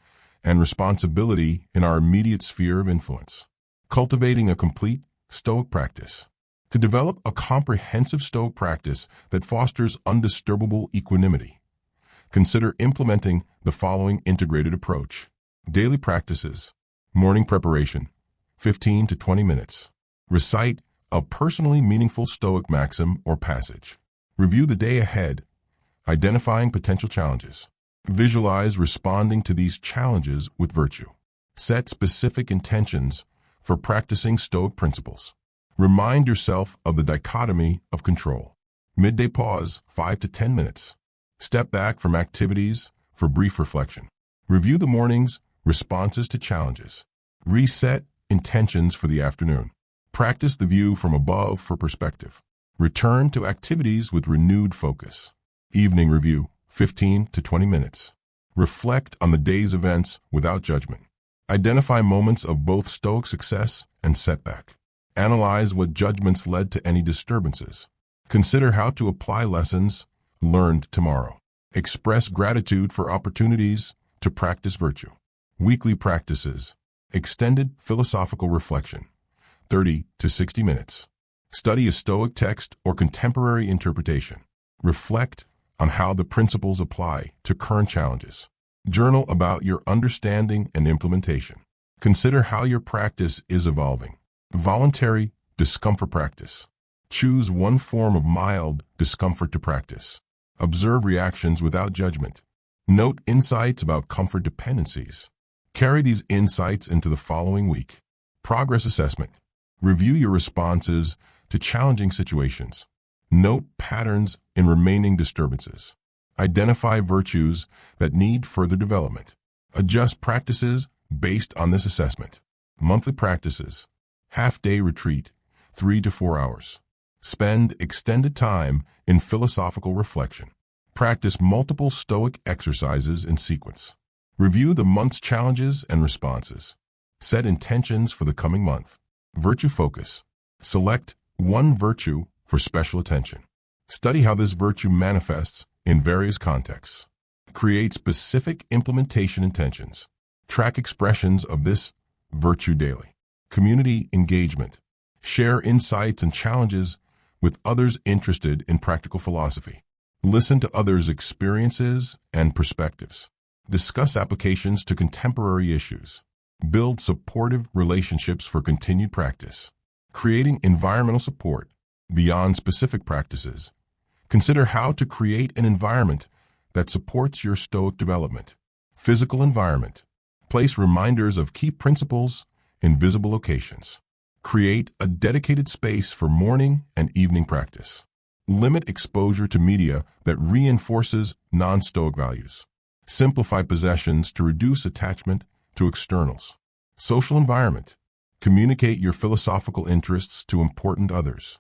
and responsibility in our immediate sphere of influence. Cultivating a complete Stoic practice. To develop a comprehensive Stoic practice that fosters undisturbable equanimity, consider implementing the following integrated approach. Daily practices. Morning preparation, 15 to 20 minutes. Recite a personally meaningful Stoic maxim or passage. Review the day ahead, identifying potential challenges. Visualize responding to these challenges with virtue. Set specific intentions for practicing Stoic principles. Remind yourself of the dichotomy of control. Midday pause, 5 to 10 minutes. Step back from activities for brief reflection. Review the morning's responses to challenges. Reset intentions for the afternoon. Practice the view from above for perspective. Return to activities with renewed focus. Evening review, 15 to 20 minutes. Reflect on the day's events without judgment. Identify moments of both Stoic success and setback. Analyze what judgments led to any disturbances. Consider how to apply lessons learned tomorrow. Express gratitude for opportunities to practice virtue. Weekly practices. Extended philosophical reflection, 30 to 60 minutes. Study a Stoic text or contemporary interpretation. Reflect on how the principles apply to current challenges. Journal about your understanding and implementation. Consider how your practice is evolving. Voluntary discomfort practice. Choose one form of mild discomfort to practice. Observe reactions without judgment. Note insights about comfort dependencies. Carry these insights into the following week. Progress assessment. Review your responses to challenging situations. Note patterns in remaining disturbances. Identify virtues that need further development. Adjust practices based on this assessment. Monthly practices. Half-day retreat, 3 to 4 hours. Spend extended time in philosophical reflection. Practice multiple Stoic exercises in sequence. Review the month's challenges and responses. Set intentions for the coming month. Virtue focus. Select one virtue for special attention. Study how this virtue manifests in various contexts. Create specific implementation intentions. Track expressions of this virtue daily. Community engagement. Share insights and challenges with others interested in practical philosophy. Listen to others' experiences and perspectives. Discuss applications to contemporary issues. Build supportive relationships for continued practice. Creating environmental support beyond specific practices. Consider how to create an environment that supports your Stoic development. Physical environment. Place reminders of key principles in visible locations. Create a dedicated space for morning and evening practice. Limit exposure to media that reinforces non-Stoic values. Simplify possessions to reduce attachment to externals. Social environment. Communicate your philosophical interests to important others.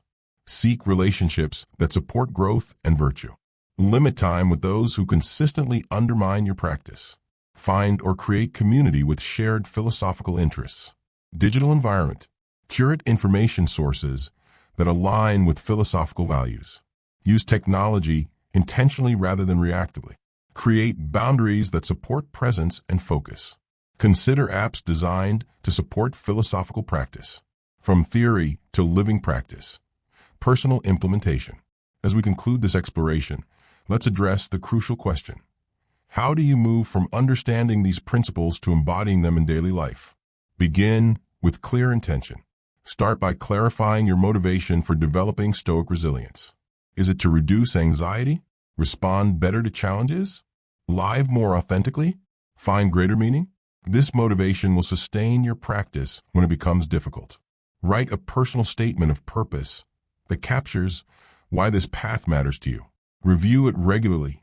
Seek relationships that support growth and virtue. Limit time with those who consistently undermine your practice. Find or create community with shared philosophical interests. Digital environment. Curate information sources that align with philosophical values. Use technology intentionally rather than reactively. Create boundaries that support presence and focus. Consider apps designed to support philosophical practice. From theory to living practice. Personal implementation. As we conclude this exploration, let's address the crucial question. How do you move from understanding these principles to embodying them in daily life? Begin with clear intention. Start by clarifying your motivation for developing Stoic resilience. Is it to reduce anxiety, respond better to challenges, live more authentically, find greater meaning? This motivation will sustain your practice when it becomes difficult. Write a personal statement of purpose that captures why this path matters to you. Review it regularly,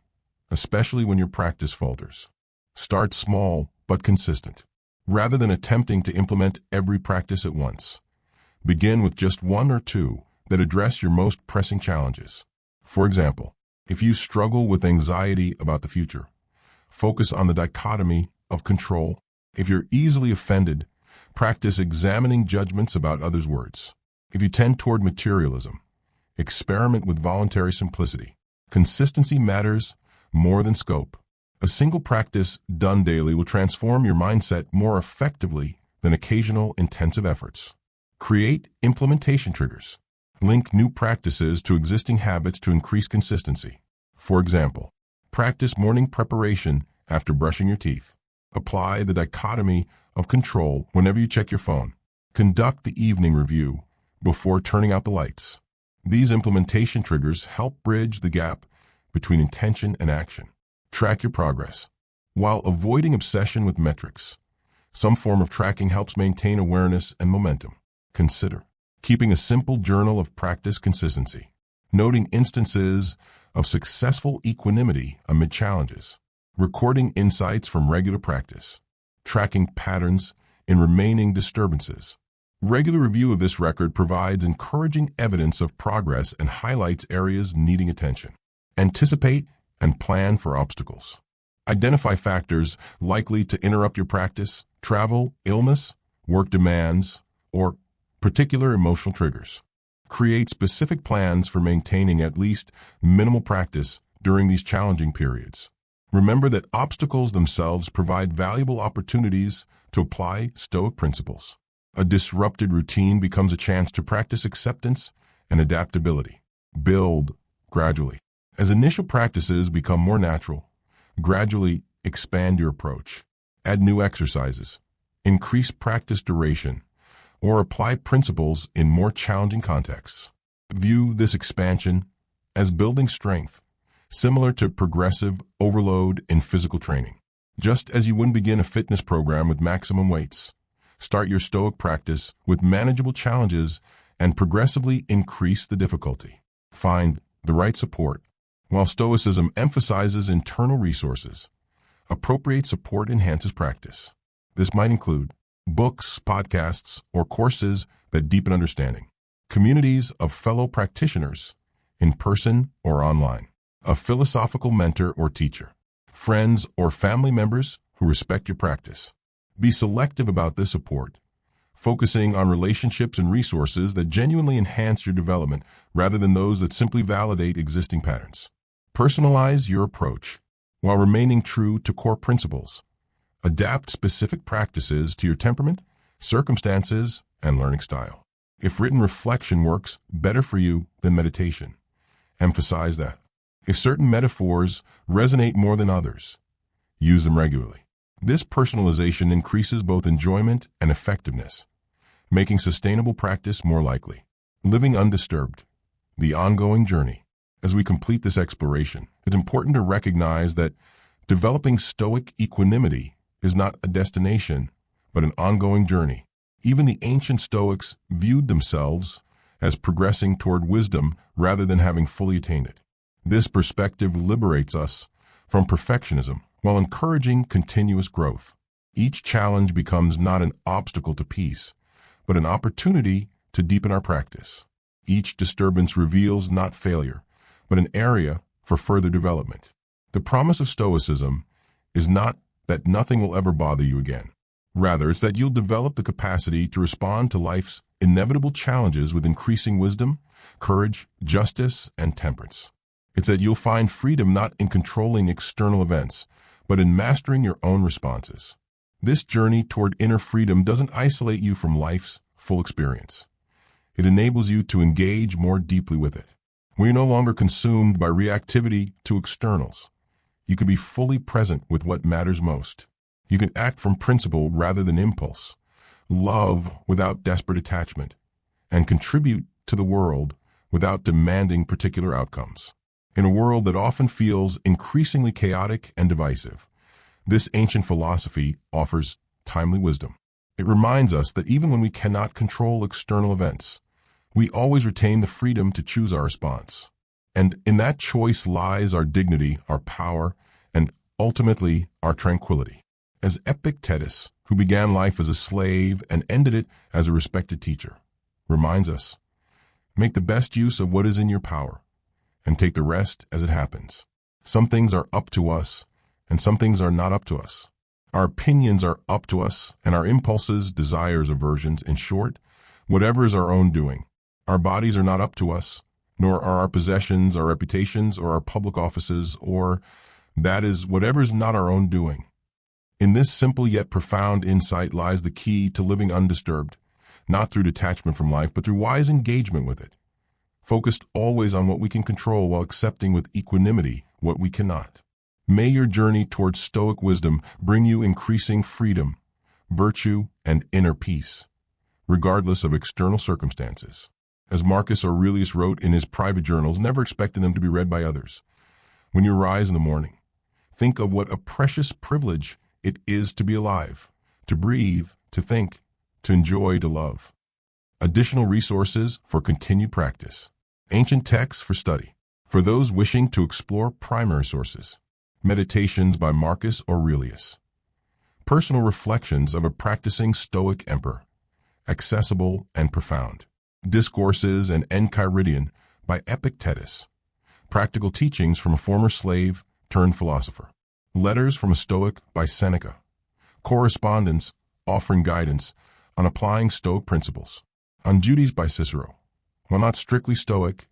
especially when your practice falters. Start small but consistent. Rather than attempting to implement every practice at once, begin with just one or two that address your most pressing challenges. For example, if you struggle with anxiety about the future, focus on the dichotomy of control. If you're easily offended, practice examining judgments about others' words. If you tend toward materialism, experiment with voluntary simplicity. Consistency matters more than scope. A single practice done daily will transform your mindset more effectively than occasional intensive efforts. Create implementation triggers. Link new practices to existing habits to increase consistency. For example, practice morning preparation after brushing your teeth. Apply the dichotomy of control whenever you check your phone. Conduct the evening review before turning out the lights. These implementation triggers help bridge the gap between intention and action. Track your progress. While avoiding obsession with metrics, some form of tracking helps maintain awareness and momentum. Consider keeping a simple journal of practice consistency, noting instances of successful equanimity amid challenges, recording insights from regular practice, tracking patterns in remaining disturbances. Regular review of this record provides encouraging evidence of progress and highlights areas needing attention. Anticipate and plan for obstacles. Identify factors likely to interrupt your practice: travel, illness, work demands, or particular emotional triggers. Create specific plans for maintaining at least minimal practice during these challenging periods. Remember that obstacles themselves provide valuable opportunities to apply Stoic principles. A disrupted routine becomes a chance to practice acceptance and adaptability. Build gradually. As initial practices become more natural, gradually expand your approach. Add new exercises, increase practice duration, or apply principles in more challenging contexts. View this expansion as building strength, similar to progressive overload in physical training. Just as you wouldn't begin a fitness program with maximum weights, start your Stoic practice with manageable challenges and progressively increase the difficulty. Find the right support. While Stoicism emphasizes internal resources, appropriate support enhances practice. This might include books, podcasts, or courses that deepen understanding, communities of fellow practitioners, in person or online, a philosophical mentor or teacher, friends or family members who respect your practice. Be selective about this support, focusing on relationships and resources that genuinely enhance your development rather than those that simply validate existing patterns. Personalize your approach while remaining true to core principles. Adapt specific practices to your temperament, circumstances, and learning style. If written reflection works better for you than meditation, emphasize that. If certain metaphors resonate more than others, use them regularly. This personalization increases both enjoyment and effectiveness, making sustainable practice more likely. Living undisturbed, the ongoing journey. As we complete this exploration, it's important to recognize that developing Stoic equanimity is not a destination, but an ongoing journey. Even the ancient Stoics viewed themselves as progressing toward wisdom rather than having fully attained it. This perspective liberates us from perfectionism while encouraging continuous growth. Each challenge becomes not an obstacle to peace, but an opportunity to deepen our practice. Each disturbance reveals not failure, but an area for further development. The promise of Stoicism is not that nothing will ever bother you again. Rather, it's that you'll develop the capacity to respond to life's inevitable challenges with increasing wisdom, courage, justice, and temperance. It's that you'll find freedom not in controlling external events, but in mastering your own responses. This journey toward inner freedom doesn't isolate you from life's full experience. It enables you to engage more deeply with it. When you're no longer consumed by reactivity to externals, you can be fully present with what matters most. You can act from principle rather than impulse, love without desperate attachment, and contribute to the world without demanding particular outcomes. In a world that often feels increasingly chaotic and divisive, this ancient philosophy offers timely wisdom. It reminds us that even when we cannot control external events, we always retain the freedom to choose our response. And in that choice lies our dignity, our power, and ultimately our tranquility. As Epictetus, who began life as a slave and ended it as a respected teacher, reminds us, make the best use of what is in your power, and take the rest as it happens. Some things are up to us, and some things are not up to us. Our opinions are up to us, and our impulses, desires, aversions, in short, whatever is our own doing. Our bodies are not up to us, nor are our possessions, our reputations, or our public offices, or, that is, whatever is not our own doing. In this simple yet profound insight lies the key to living undisturbed, not through detachment from life, but through wise engagement with it, focused always on what we can control while accepting with equanimity what we cannot. May your journey towards Stoic wisdom bring you increasing freedom, virtue, and inner peace, regardless of external circumstances. As Marcus Aurelius wrote in his private journals, never expecting them to be read by others. When you rise in the morning, think of what a precious privilege it is to be alive, to breathe, to think, to enjoy, to love. Additional resources for continued practice. Ancient texts for study. For those wishing to explore primary sources. Meditations by Marcus Aurelius. Personal reflections of a practicing Stoic emperor. Accessible and profound. Discourses and Enchiridion by Epictetus. Practical teachings from a former slave turned philosopher. Letters from a Stoic by Seneca. Correspondence offering guidance on applying Stoic principles. On Duties by Cicero. While not strictly Stoic,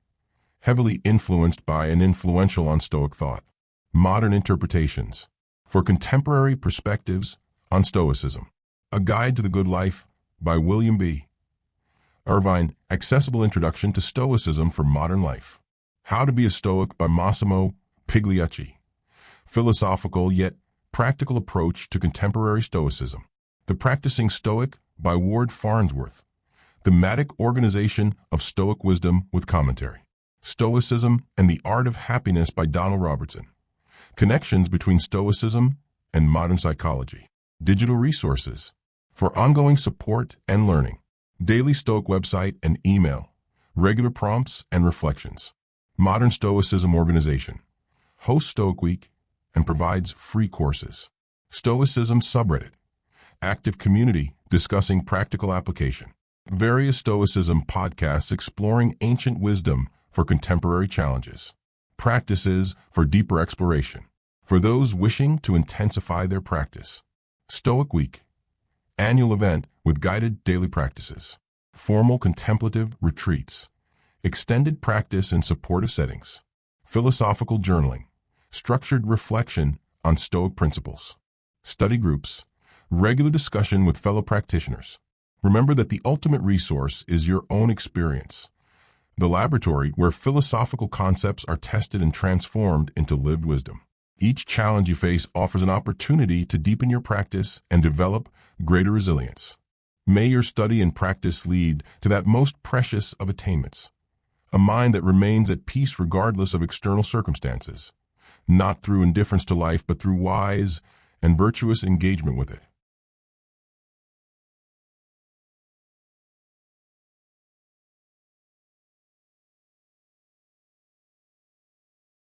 heavily influenced by and influential on Stoic thought. Modern interpretations. For contemporary perspectives on Stoicism. A Guide to the Good Life by William B. Irvine. Accessible Introduction to Stoicism for Modern Life. How to be a Stoic by Massimo Pigliucci. Philosophical yet practical approach to contemporary Stoicism. The Practicing Stoic by Ward Farnsworth. Thematic organization of Stoic wisdom with commentary. Stoicism and the Art of Happiness by Donald Robertson. Connections between Stoicism and modern psychology. Digital resources for ongoing support and learning. Daily Stoic website and email. Regular prompts and reflections. Modern Stoicism organization. Hosts Stoic Week and provides free courses. Stoicism subreddit. Active community discussing practical application. Various Stoicism podcasts exploring ancient wisdom for contemporary challenges. Practices for deeper exploration. For those wishing to intensify their practice. Stoic Week. Annual event with guided daily practices. Formal contemplative retreats. Extended practice in supportive settings. Philosophical journaling. Structured reflection on Stoic principles. Study groups. Regular discussion with fellow practitioners. Remember that the ultimate resource is your own experience. The laboratory where philosophical concepts are tested and transformed into lived wisdom. Each challenge you face offers an opportunity to deepen your practice and develop greater resilience. May your study and practice lead to that most precious of attainments, a mind that remains at peace regardless of external circumstances, not through indifference to life, but through wise and virtuous engagement with it.